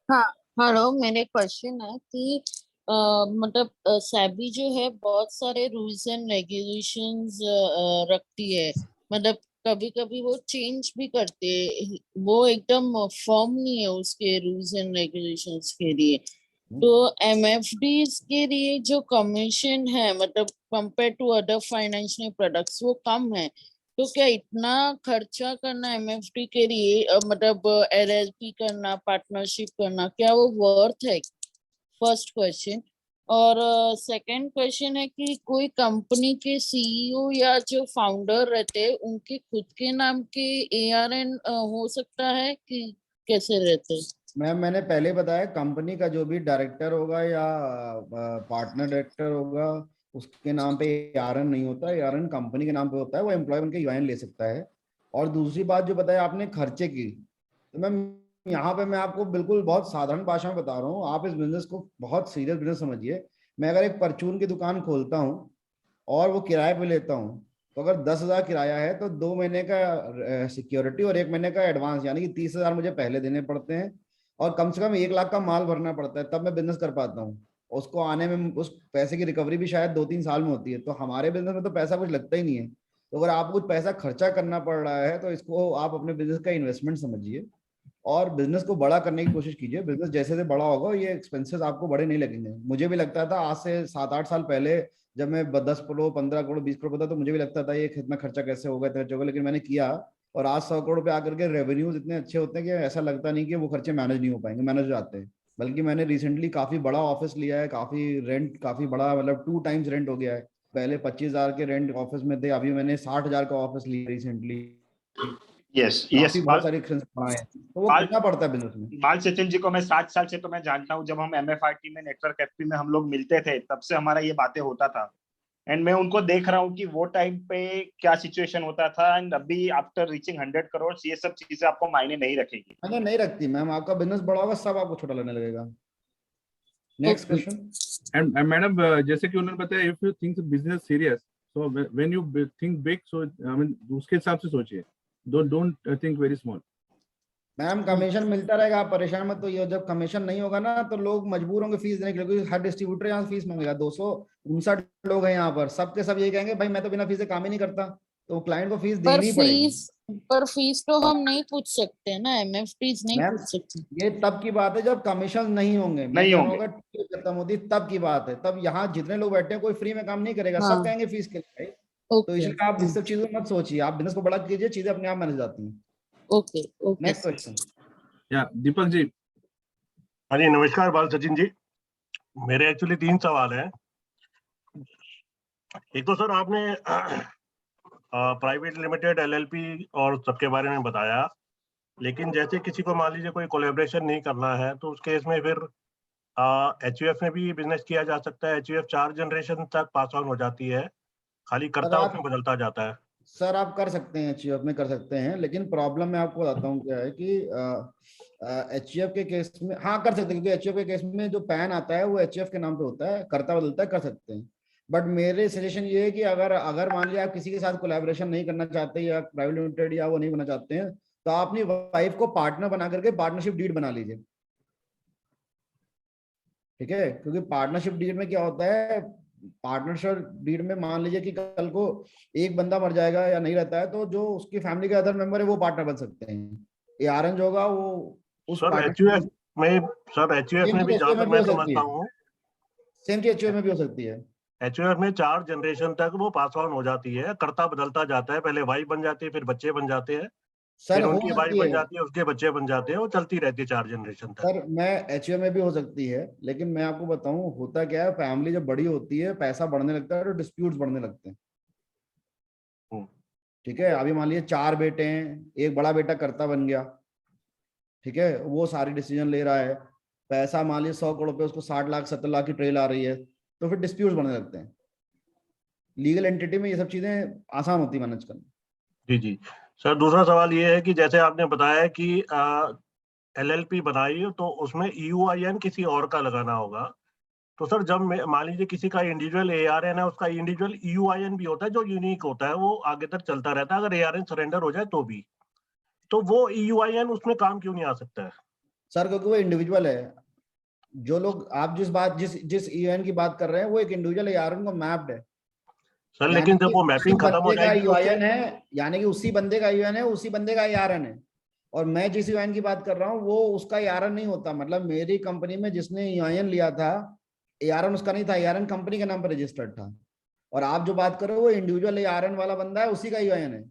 I: हाँ, हेलो, मेरे क्वेश्चन है कि मतलब सेबी जो है बहुत सारे रूल्स एंड रेगुलेशंस रखती है। मतलब कभी कभी वो चेंज भी करते हैं, वो एकदम फर्म नहीं है उसके रूल्स एंड रेगुलेशंस के लिए। तो एमएफडीज के लिए जो कमीशन है, मतलब compare to other financial products, वो कम है। तो क्या इतना खर्चा करना एमएफडी के लिए, मतलब एलएलपी करना, पार्टनरशिप करना, क्या वो वर्थ है? First question. और सेकंड क्वेश्चन है कि कोई कंपनी के सीईओ या जो फाउंडर रहते हैं उनके खुद के नाम के एआरएन हो सकता है कि कैसे रहते हैं?
B: मैम मैंने पहले बताया, कंपनी का जो भी डायरेक्टर होगा या पार्टनर डायरेक्टर होगा उसके नाम पे एआरएन नहीं होता है। एआरएन कंपनी के नाम पे होता है, वो एम्प्लॉय बनके यूआईएन ले सकता है। और दूसरी बात जो बताया आपने खर्चे की, तो मैम यहाँ पे मैं आपको बिल्कुल बहुत साधारण भाषा में बता रहा हूँ, आप इस बिजनेस को बहुत सीरियस बिजनेस समझिए। मैं अगर एक परचून की दुकान खोलता हूँ और वो किराए पे लेता हूँ, तो अगर 10,000 किराया है तो 2 महीने का सिक्योरिटी और 1 महीने का एडवांस, यानी कि 30,000 मुझे पहले देने पड़ते हैं। और कम से कम 1 लाख का माल भरना पड़ता है, तब मैं बिजनेस कर पाता हूँ। उसको आने में, उस पैसे की रिकवरी भी शायद 2-3 साल में होती है। तो हमारे बिजनेस में तो पैसा कुछ लगता ही नहीं है। तो अगर आपको कुछ पैसा खर्चा करना पड़ रहा है तो इसको आप अपने बिजनेस का इन्वेस्टमेंट समझिए और बिजनेस को बड़ा करने की कोशिश कीजिए। बिजनेस जैसे जैसे बड़ा होगा ये एक्सपेंसेस आपको बड़े नहीं लगेंगे। मुझे भी लगता था आज से 7-8 साल पहले, जब मैं 10 करोड़ 15 करोड़ 20 करोड़ पता, तो मुझे भी लगता था ये कितना खर्चा कैसे होगा, इतना खर्चा होगा। लेकिन मैंने किया और आज 100 करोड़ पे आकर के रेवेन्यूज इतने अच्छे होते हैं कि ऐसा लगता नहीं कि वो खर्चे मैनेज नहीं हो पाएंगे, मैनेज हो जाते हैं। बल्कि मैंने रिसेंटली काफी बड़ा ऑफिस लिया है, काफी रेंट काफी बड़ा, मतलब 2 टाइम्स रेंट हो गया है। पहले 25,000 के रेंट ऑफिस में थे, अभी मैंने 60,000 का ऑफिस लिया रिसेंटली।
A: यस
B: काफी बहुत
A: बाल
B: सारे एक्सपेंस बढ़ाए हैं, तो वो
A: बाल
B: करना पड़ता है बिजनेस में।
A: बाल सचिन जी को मैं 7 साल से तो मैं जानता हूँ। जब हम एमएफआरटी में नेटवर्क एफपी में हम लोग मिलते थे तब से हमारा ये बातें होता था। एंड मैं उनको देख रहा हूँ कि वो टाइम पे क्या सिचुएशन होता था, एंड अभी आफ्टर रीचिंग 100 करोड़ ये सब चीजें आपको मायने नहीं रखेगी।
B: मैंने नहीं रखती मैम, आपका बिजनेस बड़ा होगा सब आपको छोटा लगने लगेगा। Next question.
D: एंड मैडम, जैसे कि उन्होंने बताया, if you think business serious, so when you think big, so I mean उसके हिसाब से सोचिए, don't think very small.
B: Ma'am commission मिलता रहेगा, आप परेशान मत होइए। जब कमीशन नहीं होगा ना तो लोग मजबूर होंगे फीस देने के लिए, क्योंकि हर डिस्ट्रीब्यूटर यहाँ फीस मांगेगा। 259 लोग हैं यहाँ पर, सबके सब यही कहेंगे भाई मैं तो बिना फीस से काम ही नहीं करता। तो क्लाइंट को फीस
I: पर
B: देनी पड़ेगी।
I: फीस तो हम नहीं पूछ सकते ना, MFTs नहीं
B: मैम,
I: पूछ सकते।
B: ये तब की बात है जब कमीशन नहीं होंगे, मैं
A: नहीं
B: कह रहा हूँ
A: होंगे।
B: अगर TO खत्म होती तब की बात है। तब यहाँ जितने लोग बैठे हैं कोई फ्री में काम नहीं करेगा,
I: हाँ।
B: सब कहेंगे फीस के लिए। तो
I: ओके
B: इसलिए आप इस सब चीजों में मत सोचिए, आप बिजनेस को बड़ा कीजिए, चीजें अपने आप मैनेज जाती हैं।
I: Okay okay.
B: Next question.
D: या दीपक जी।
J: हाँ जी, नमस्कार बाल सचिन जी। मेरे एक्चुअली 3 सवाल हैं। एक तो सर आपने प्राइवेट लिमिटेड, LLP और सबके बारे में बताया, लेकिन जैसे किसी को मान लीजिए कोई कोलैबोरेशन नहीं करना है तो उस केस में फिर HUF में भी बिजनेस किया जा सकता है। HUF 4 जनरेशन तक पास ऑन हो जाती है, खाली कर्ता उसमें बदलता जाता है।
B: सर आप कर सकते हैं, HUF में कर सकते हैं, लेकिन प्रॉब्लम मैं आपको बताता हूँ क्या है कि HUF के केस में हाँ कर सकते हैं, क्योंकि HUF के केस में जो पैन आता है वो HUF के नाम पे होता है, कर्ता बदलता है, कर सकते हैं। बट मेरे सजेशन ये है कि अगर मान लिया आप किसी के साथ कोलैबोरेशन नहीं करना चाहते या प्राइवेट लिमिटेड या वो नहीं बना चाहते हैं, तो आप अपनी वाइफ को पार्टनर बना करके पार्टनरशिप डीड बना लीजिए, ठीक है। क्योंकि पार्टनरशिप डीड में क्या होता है, पार्टनरशिप डीड में मान लीजिए कि कल को एक बंदा मर जाएगा या नहीं रहता है, तो जो उसकी फैमिली के अदर मेंबर है वो पार्टनर बन सकते हैं। ARN जो होगा वो उस
J: सर
B: पार्टनरशिप
J: HUF में भी जहाँ तक मैं समझता हूँ,
B: सेम चीज HUF में भी हो सकती है।
J: HUF में 4 जनरेशन तक वो पास ऑन हो जाती है, कर्ता बदलता जाता है, पहले वाइफ बन जाती है, फिर बच्चे बन जाते हैं,
B: सर
J: फिर
B: हो
J: उनकी वाइफ
B: सकती
J: बन
B: है
J: जाती है, उसके बच्चे बन जाते हैं, वो चलती रहती है 4 जनरेशन तक।
B: सर, मैं HUF में भी हो सकती है, लेकिन मैं आपको बताऊं होता क्या है, फैमिली जब बड़ी होती है पैसा बढ़ने लगता है तो डिस्प्यूट्स बढ़ने लगते हैं, ठीक है। अभी मान लीजिए 4 बेटे हैं, एक बड़ा बेटा कर्ता बन गया, ठीक है, वो सारी डिसीजन ले रहा है, पैसा मान लीजिए 100 करोड़ पे उसको 60 लाख 70 लाख की ट्रेल आ रही है, तो फिर डिस्प्यूट्स बढ़ने लगते हैं। लीगल एंटिटी में ये सब चीजें आसान होती है मैनेज करना।
J: जी जी सर, दूसरा सवाल ये है कि जैसे आपने बताया कि LLP बनाई तो उसमें EUIN किसी और का लगाना होगा, तो सर जब मान लीजिए किसी का इंडिविजुअल ARN है, उसका इंडिविजुअल EUIN भी होता है जो यूनिक होता है, वो आगे तक चलता रहता है, अगर ARN सरेंडर हो जाए तो भी, तो वो EUIN उसमें काम क्यों नहीं आ सकता है?
B: सर क्योंकि वो इंडिविजुअल है। जो लोग आप जिस EUIN की बात कर रहे हैं वो एक इंडिविजुअल ARN को मैप्ड है
J: सर, लेकिन जब वो मैपिंग खत्म हो जाएगी तो
B: EUIN है, यानी कि उसी बंदे का EUIN है, उसी बंदे का ARN है। और मैं जिस EUIN की बात कर रहा हूँ वो उसका ARN नहीं होता, मतलब मेरी कंपनी में जिसने EUIN लिया था ARN उसका नहीं था, ARN कंपनी के नाम पर रजिस्टर्ड था। और आप जो बात कर रहे हो वो इंडिविजुअल ARN वाला बंदा है, उसी का EUIN है।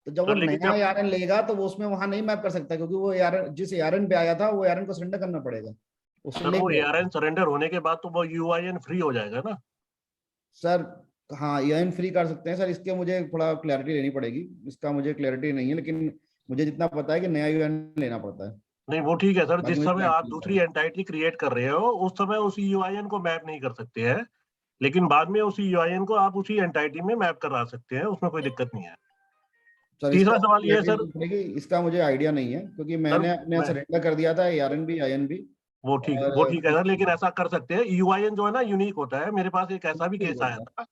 B: तो जब वो नया ARN लेगा तो वो उसमें वहां नहीं मैप कर सकता, क्योंकि वो ARN जिस ARN पे आया था वो ARN को सरेंडर करना पड़ेगा।
J: सर वो ARN सरेंडर होने के बाद तो वो EUIN फ्री हो जाएगा ना?
B: सर हाँ, EUIN फ्री कर सकते हैं सर, इसके मुझे थोड़ा क्लैरिटी लेनी पड़ेगी, इसका मुझे क्लैरिटी नहीं है, लेकिन मुझे जितना पता है कि नया EUIN लेना पड़ता है।
J: नहीं वो ठीक है सर, जिस समय आप दूसरी एंटिटी क्रिएट कर रहे हो उस समय उस EUIN को मैप नहीं कर सकते हैं, लेकिन बाद में उस EUIN को आप उसी एंटिटी में मैप करा सकते हैं, उसमें कोई दिक्कत नहीं है। तीसरा सवाल ये है सर,
B: इसका मुझे आइडिया नहीं है, क्योंकि मैंने अपने सरेंडर कर दिया था ARN भी IN भी।
J: वो ठीक है सर, लेकिन ऐसा कर सकते हैं, EUIN जो है ना यूनिक होता है। मेरे पास एक ऐसा भी केस आया था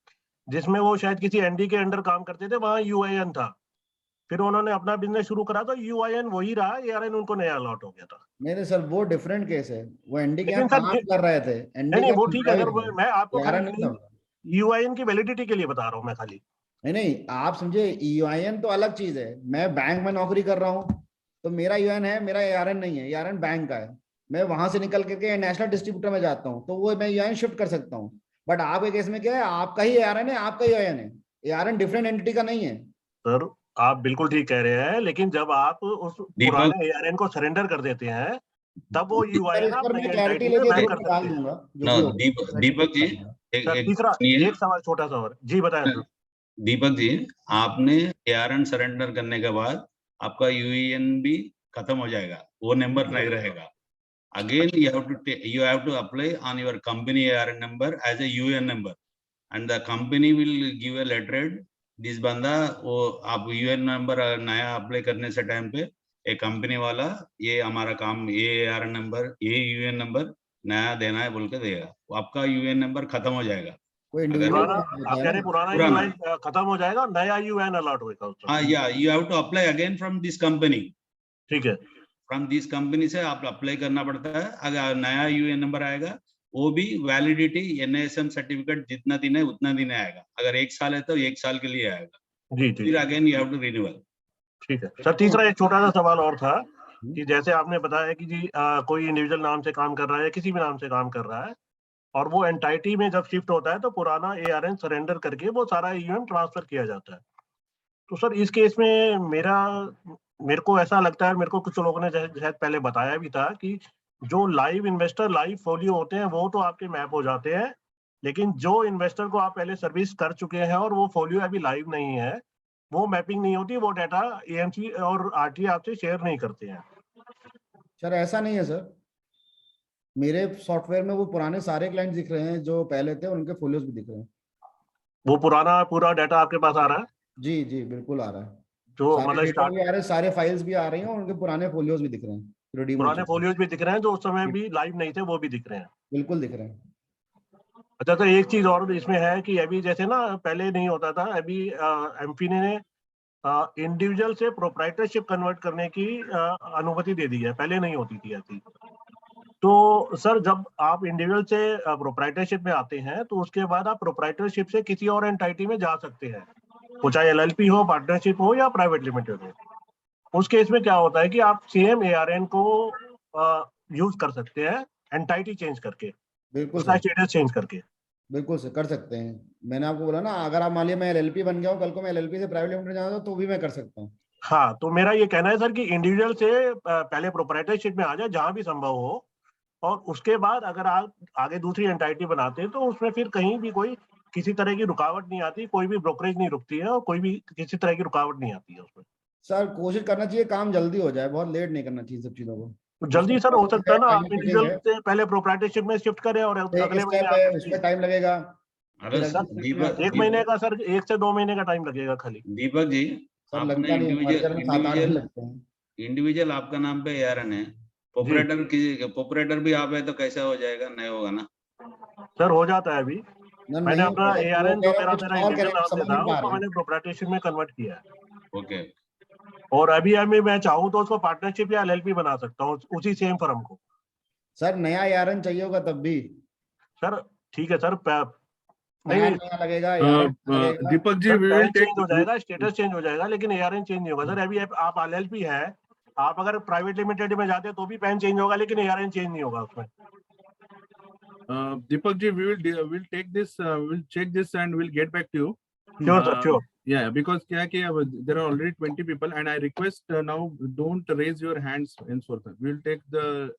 J: जिसमें वो शायद किसी ND के अंडर काम करते थे, वहाँ EUIN था, फिर उन्होंने अपना बिजनेस शुरू करा तो EUIN वही रहा, ARN उनको नया अलॉट हो गया था।
B: नहीं सर, वो डिफरेंट केस है, वो ND के काम कर रहे थे,
J: नहीं वो ठीक है सर, मैं आपको EUIN की वैलिडिटी के लिए बता रहा हूँ मैं खाली।
B: नहीं आप समझे, EUIN तो अलग चीज है। मैं बैंक में नौकरी कर रहा हूँ तो मेरा EUIN है, मेरा ARN नहीं है, ARN बैंक का है। मैं वहां से निकल करके नेशनल डिस्ट्रीब्यूटर में जाता हूँ तो वो मैं EUIN शिफ्ट कर सकता हूँ। बट आपके केस में क्या है, आपका ही ARN है, आपका ही EUIN है, ARN डिफरेंट एंटिटी का नहीं है।
J: सर आप बिल्कुल ठीक कह रहे हैं, लेकिन जब आप उस पुराने ARN को सरेंडर कर देते हैं तब वो EUIN आप नई एंटिटी में मैप कर सकते हैं।
F: दीपक जी
J: तीसरा एक सवाल छोटा सा और, जी बताएं सर।
F: दीपक जी, आपने ARN सरेंडर करने के बाद आपका EUIN भी खत्म हो जाएगा, वो नंबर नहीं रहेगा। Again, you have to apply on your company ARN number as a UN number, and the company will give a letterhead. This बंदा वो आप UN नंबर नया अप्लाई करने से टाइम पे एक कंपनी वाला ये हमारा काम, ये ARN नंबर, ये UN नंबर नया देना है बोल के देगा, आपका UN नंबर खत्म हो जाएगा।
J: पुराना EUIN खत्म हो जाएगा, नया EUIN अलॉट होगा।
F: हाँ, या you have to apply again from this company.
J: ठीक है,
F: फ्रॉम दिस कंपनी से आप अप्लाई करना पड़ता है। अगर नया EUIN नंबर आएगा वो भी वैलिडिटी NISM सर्टिफिकेट जितना दिन है उतना दिन आएगा, अगर 1 साल है तो 1 साल के लिए आएगा।
J: जी जी
F: फिर again you have to renewal.
J: ठीक है सर। तीसरा एक छोटा सा सवाल और था कि जैसे आपने बताया कि जी कोई इंडिविजुअल नाम से काम कर रहा है या किसी भी नाम से काम कर रहा है और वो एंटाइटी में जब शिफ्ट होता है तो पुराना ARN सरेंडर करके वो सारा EUM ट्रांसफर किया जाता है। तो सर इस केस में मेरे को ऐसा लगता है, मेरे को कुछ लोगों ने शायद पहले बताया भी था कि जो लाइव इन्वेस्टर लाइव फोलियो होते हैं वो तो आपके मैप हो जाते हैं, लेकिन जो इन्वेस्टर को आप पहले सर्विस कर चुके हैं और वो फोलियो अभी लाइव नहीं है, वो मैपिंग नहीं होती, वो डाटा AMC और RTA आपसे शेयर नहीं करते हैं।
B: सर ऐसा नहीं है सर, मेरे सॉफ्टवेयर में वो पुराने सारे क्लाइंट दिख रहे हैं जो पहले थे, उनके फोलियोज भी दिख रहे हैं।
J: वो पुराना पूरा डाटा आपके पास आ रहा है
B: जी जी बिल्कुल आ रहा है,
J: जो
B: सारे
J: मतलब
B: डेटा
J: स्टार्ट
B: भी आ रहे हैं, सारे फाइल्स भी आ रही हैं और उनके पुराने फोलियोज भी दिख रहे हैं, redeem हो
J: पुराने
B: चुके हैं।
J: फोलियोज भी दिख रहे हैं जो उस समय भी लाइव नहीं थे, वो भी दिख रहे हैं।
B: बिल्कुल दिख रहे हैं।
J: अच्छा तो एक चीज और इसमें है कि अभी जैसे ना पहले नहीं होता था, अभी MP ने इंडिविजुअल से प्रोप्राइटरशिप कन्वर्ट करने की अनुमति दे दी है, पहले नहीं होती थी ऐसी। तो सर जब आप इंडिविजुअल से प्रोप्राइटरशिप में आते हैं तो उसके बाद आप प्रोप्राइटरशिप से किसी और एंटाइटी में जा सकते हैं, वो चाहे LLP हो, पार्टनरशिप हो या प्राइवेट लिमिटेड हो। उस केस में क्या होता है कि आप सेम ARN को यूज कर सकते हैं एंटाइटी चेंज करके,
B: बिल्कुल
J: उसका
B: सर,
J: स्टेटस चेंज करके।
B: बिल्कुल सर कर सकते हैं। मैंने आपको बोला ना, अगर आप मान लिया मैं LLP बन गया हूँ, कल को मैं LLP से प्राइवेट लिमिटेड जाना तो भी मैं कर सकता हूँ।
J: हाँ तो मेरा ये कहना है सर कि इंडिविजुअल से पहले प्रोप्राइटरशिप में आ जाए जहां भी संभव हो, और उसके बाद अगर आप आगे दूसरी एंटाइटी बनाते हैं तो उसमें फिर कहीं भी कोई किसी तरह की रुकावट नहीं आती, कोई भी ब्रोकरेज नहीं रुकती है और कोई भी किसी तरह की रुकावट नहीं आती है उसमें।
B: सर कोशिश करना चाहिए काम जल्दी हो जाए, बहुत लेट नहीं करना चाहिए सब चीजों को।
J: तो जल्दी सर हो सकता है ना, आप
B: टाइम
J: इंडिविजुअल
B: लगेगा,
J: से पहले प्रोप्राइटरशिप में शिफ्ट करें और
B: एक
J: अगले महीने
B: स्टेप
J: आप
B: है उसमें टाइम लगेगा।
F: अरे
B: फिर
F: सर
B: अगले
F: दीपक
J: एक महीने का सर, 1 से 2 महीने का टाइम लगेगा खाली।
F: दीपक जी,
B: सर
F: आपने
B: लगता नहीं, मर्जर में 7-8 दिन लगते हैं।
F: इंडिविजुअल आपका नाम पे ARN है, प्रोपरेटर भी आप है तो कैसा हो जाएगा? नहीं होगा ना
J: सर हो जाता है अभी।
B: ना
J: मैंने
B: नहीं,
J: अपना
B: वो
J: ARN
B: कह
J: जो
B: रहे
J: मेरा
B: कुछ और कह
J: इंडिविजुअल
B: रहे हैं,
J: नाम से
B: समझ
J: था
B: नहीं पा
J: उसको
B: रहे हैं।
J: मैंने प्रोप्राइटरशिप में कन्वर्ट किया है।
F: ओके।
J: और अभी मैं चाहूँ तो उसको पार्टनरशिप या LLP बना सकता हूँ उसी सेम फर्म को।
B: सर नया ARN चाहिए होगा तब भी
J: सर ठीक है सर, नहीं
B: पैन
J: नहीं
B: नया लगेगा, ARN लगेगा।
D: Deepak ji,
J: sir
D: we
J: PAN
D: will
J: change हो
D: टेक
J: जाएगा, स्टेटस चेंज हो जाएगा, लेकिन ARN चेंज नहीं होगा सर। अभी आप LLP है, आप अगर प्राइवेट लिमिटेड में जाते हैं तो भी पैन चेंज होगा, लेकिन ARN चेंज नहीं होगा उसमें।
D: Deepak ji, we'll take this, we'll check this and we'll get back to you.
J: Sure sir sure.
D: Yeah, because क्या कि अब there are already 20 people and I request now don't raise your hands henceforth. We'll take the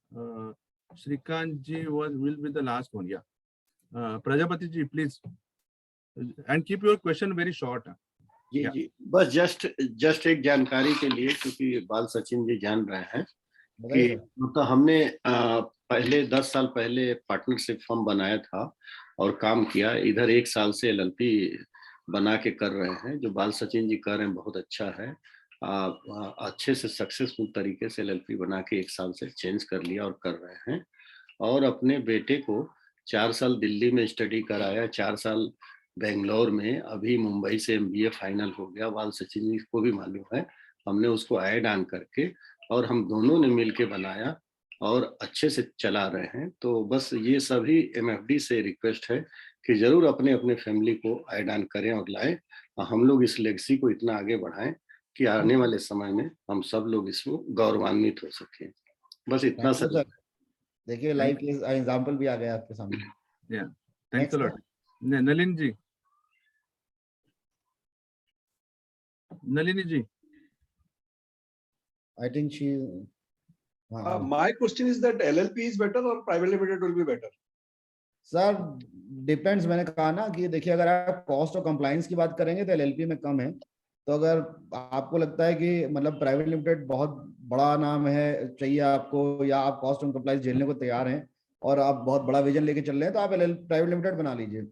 D: Shrikant ji will be the last one. Yeah, Prajapati ji, please, and keep your question very short.
K: जी जी, बस just एक जानकारी के लिए, क्योंकि बाल सचिन जी जान रहे हैं कि मतलब हमने पहले 10 साल पहले पार्टनरशिप फर्म बनाया था और काम किया। इधर 1 साल से LLP बना के कर रहे हैं। जो बाल सचिन जी कर रहे हैं बहुत अच्छा है। अच्छे से सक्सेसफुल तरीके से LLP बना के 1 साल से चेंज कर लिया और कर रहे हैं। और अपने बेटे को 4 साल दिल्ली में स्टडी कराया, 4 साल बेंगलोर में, अभी मुंबई से MBA फाइनल हो गया। बाल सचिन जी को भी मालूम है, हमने उसको ऐड ऑन करके और हम दोनों ने मिलके बनाया और अच्छे से चला रहे हैं। तो बस ये सभी MFD से रिक्वेस्ट है कि जरूर अपने अपने फैमिली को ऐड ऑन करें और लाएं। हम लोग इस लेगेसी को इतना आगे बढ़ाएं कि आने वाले समय में हम सब लोग इसको गौरवान्वित हो सकें। बस इतना सर।
B: देखिए लाइव केस एग्जांपल भी आ गया आपके सामने।
D: Yeah, thanks a lot. Nalin ji, Nalini ji.
B: I think she.
L: My question is that LLP is better or private limited will be better?
B: Sir depends, मैंने कहा ना कि देखिए अगर आप कॉस्ट और कंप्लायंस की बात करेंगे तो LLP में कम है। तो अगर आपको लगता है कि मतलब प्राइवेट लिमिटेड बहुत बड़ा नाम है चाहिए आपको, या आप कॉस्ट और कंप्लायंस झेलने को तैयार हैं और आप बहुत बड़ा विजन लेके चल रहे हैं, तो आप प्राइवेट लिमिटेड बना लीजिए।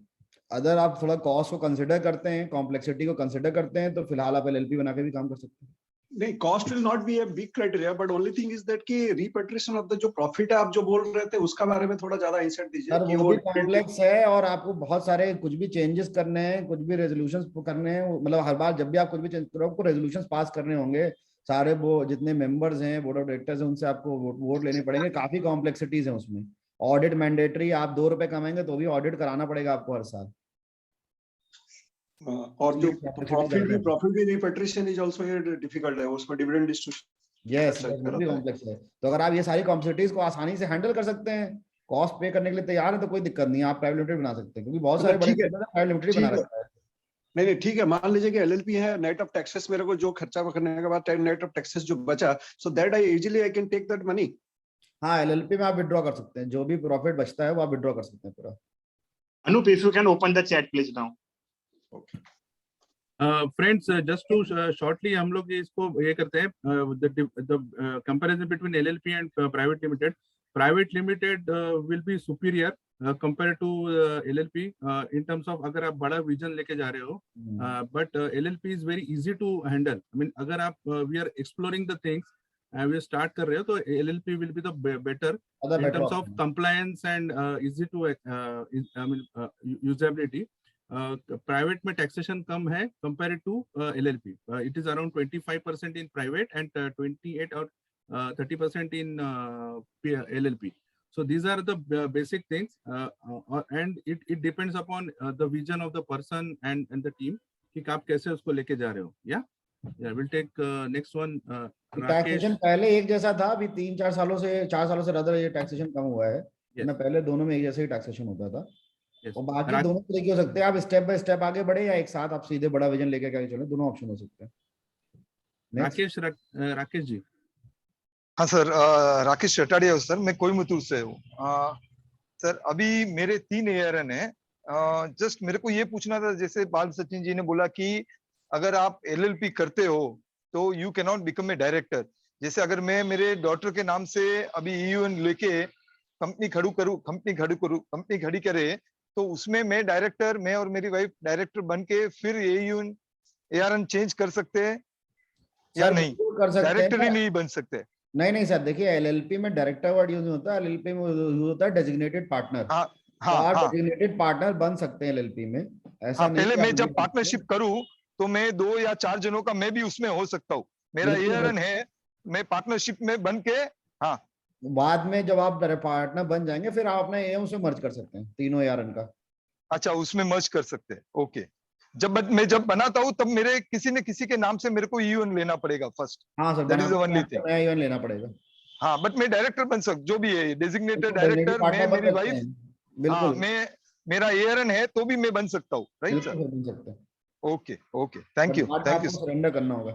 B: अगर आप थोड़ा कॉस्ट को कंसिडर करते हैं, कॉम्प्लेक्सिटी को कंसिडर करते हैं, तो फिलहाल आप LLP बना के भी काम कर सकते हैं।
L: नहीं, cost will not be a big criteria, but only thing is that कि रिपेट्रिएशन ऑफ द जो प्रॉफिट है आप जो बोल रहे थे उसका बारे में थोड़ा ज्यादा इंसाइट दीजिए।
B: सर वो भी कॉम्प्लेक्स है और आपको बहुत सारे कुछ भी चेंजेस करने हैं, कुछ भी रेजोल्यूशंस करने हैं। मतलब हर बार जब भी आप कुछ भी चेंज करो आपको रेजोल्यूशंस पास करने होंगे, सारे वो जितने मेंबर्स हैं बोर्ड ऑफ डायरेक्टर्स हैं उनसे आपको वोट लेने पड़ेंगे। काफी कॉम्प्लेक्सिटीज है उसमें। ऑडिट मैंडेटरी, आप 2 रुपए कमाएंगे तो भी ऑडिट कराना पड़ेगा आपको हर साल।
L: और जो
B: Complexity ज्यादा है।
L: प्रॉफिट भी रिपेट्रिएशन इज आल्सो डिफिकल्ट है, उसमें डिविडेंड डिस्ट्रीब्यूशन
B: यस, वो भी कॉम्प्लेक्स है। तो अगर आप ये सारी कॉम्प्लेक्सिटीज को आसानी से हैंडल कर सकते हैं, कॉस्ट पे करने के लिए तैयार है, तो कोई दिक्कत नहीं है, आप प्राइवेट लिमिटेड बना सकते हैं, क्योंकि बहुत सारे बड़े
L: ठीक है,
B: प्राइवेट लिमिटेड बना
L: ठीक है।
B: रखा है।
L: नहीं ठीक है, मान लीजिए कि एलएलपी है, नेट ऑफ टैक्सेस मेरे को जो खर्चा करने के बाद नेट ऑफ टैक्सेस जो बचा, so that I easily I can take that money.
B: हाँ, एलएलपी में आप विड्रॉ कर सकते हैं, जो भी प्रॉफिट बचता है वो आप विड्रॉ कर सकते हैं पूरा।
A: Anup, if you can open the chat please now.
D: Friends, just to shortly हम लोग इसको ये करते हैं, the comparison between LLP and private limited. Private limited will be superior compare to LLP in terms of अगर आप बड़ा vision लेके जा रहे हो, but LLP is very easy to handle. I mean अगर आप we are exploring the things we start कर रहे हो, तो LLP will be the better in terms of compliance and easy to I mean usability. Private में taxation कम है compared to LLP. It is around 25% in private and 28 or 30% in LLP. So these are the basic things, and it depends upon the vision of the person and the team कि आप कैसे उसको लेके जा रहे हो. Yeah, we'll take next one.
B: Taxation पहले एक जैसा था, अभी 4 सालों से ज्यादा ये टैक्सेशन कम हुआ है। मैं पहले दोनों में एक जैसे ही टैक्सेशन होता था। और बाकी दोनों तरीके हो सकते हैं, आप स्टेप बाय स्टेप आगे बढ़े या एक साथ आप सीधे बड़ा विजन लेके आगे चले, दोनों ऑप्शन हो सकते हैं।
D: राकेश जी।
M: हाँ सर, राकेश चटाड़िया सर, मैं कोयम्बतूर से हूँ। सर अभी मेरे 3 ARN है। जस्ट मेरे को ये पूछना था, जैसे बाल सचिन जी ने बोला कि अगर आप LLP करते हो तो you can not become a director. जैसे अगर मैं मेरे डॉटर के नाम से अभी EUN लेके कंपनी खड़ी करे, तो उसमें मैं डायरेक्टर, मैं और मेरी वाइफ डायरेक्टर बन के फिर EUN ARN चेंज कर सकते हैं या नहीं? डायरेक्टर ही नहीं बन सकते?
B: नहीं सर, देखिए LLP में डायरेक्टर वर्ड यूज होता है, LLP में यूज होता है डेजिग्नेटेड पार्टनर। आप डेजिग्नेटेड पार्टनर बन सकते हैं LLP में, ऐसा नहीं।
M: पहले मैं जब पार्टनरशिप करूं तो मैं 2 या 4 जनों का मैं भी उसमें हो सकता हूँ। मेरा ARN है, मैं पार्टनरशिप में बन के, हाँ
B: बाद में जब आप पार्टनर बन जाएंगे फिर आप अपना AM से मर्ज कर सकते हैं तीनों ARN का।
M: अच्छा, उसमें मर्ज कर सकते हैं, ओके। मैं जब बनाता हूँ तब मेरे किसी न किसी के नाम से मेरे को EUN लेना पड़ेगा फर्स्ट।
B: हाँ sir,
M: that is the only thing.
B: नया EUN लेना पड़ेगा।
M: हाँ, बट मैं डायरेक्टर बन सकता, जो भी है डेजिग्नेटेड डायरेक्टर, मैं, मेरी वाइफ,
B: बिल्कुल,
M: मैं, मेरा ARN है तो भी मैं बन सकता हूँ, राइट सर?
B: बन सकते हैं।
M: Okay, thank you.
B: सरेंडर करना होगा।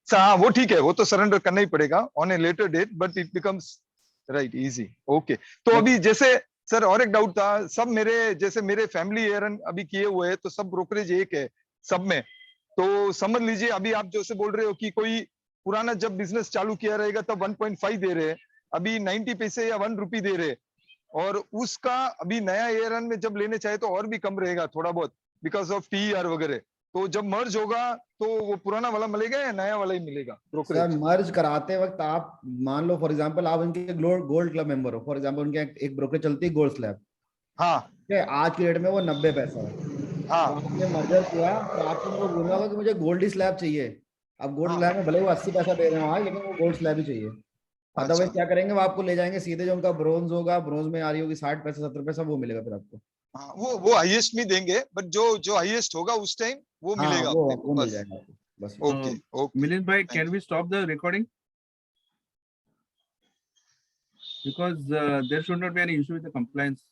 M: हाँ वो ठीक है, वो तो सरेंडर करना ही पड़ेगा on a later date, but it becomes right easy. Okay, तो अभी जैसे सर और एक डाउट था, सब मेरे फैमिली ARN अभी किए हुए हैं, तो सब ब्रोकरेज एक है सब में, तो समझ लीजिए अभी आप जैसे बोल रहे हो कि कोई पुराना जब बिजनेस चालू किया रहेगा तब 1.5 दे रहे हैं, अभी 90 पैसे या 1 रुपी दे रहे, और उसका अभी नया ARN में जब लेने चाहे तो और भी कम रहेगा थोड़ा बहुत बिकॉज ऑफ TER वगैरह। तो जब मर्ज होगा तो वो पुराना वाला मिलेगा या नया वाला ही मिलेगा?
B: सर मर्ज कराते वक्त आप मान लो फॉर एग्जांपल आप उनके गोल्ड क्लब मेंबर हो, फॉर एग्जांपल उनके एक ब्रोकर चलती है गोल्ड स्लैब।
M: हाँ,
B: आज की डेट में वो 90 पैसा है।
M: हाँ,
B: आपने मर्जर किया तो आपको वो बोलना होगा कि मुझे गोल्ड ही स्लैब चाहिए। अब गोल्ड स्लैब में भले वो 80 पैसा दे रहे हो, लेकिन वो गोल्ड स्लैब ही चाहिए। अदरवाइज क्या करेंगे, वो आपको ले जाएंगे सीधे जो उनका ब्रोंज होगा, ब्रोंज में आ रही होगी 60 पैसा 70 पैसा, वो मिलेगा फिर आपको।
M: हाँ, वो हाईएस्ट में देंगे, बट जो हाईएस्ट होगा उस टाइम वो मिलेगा,
B: वो मिल जाएगा बस।
M: ओके।
D: मिलिंद भाई, can we stop the recording? Because there should not be any issue with the compliance.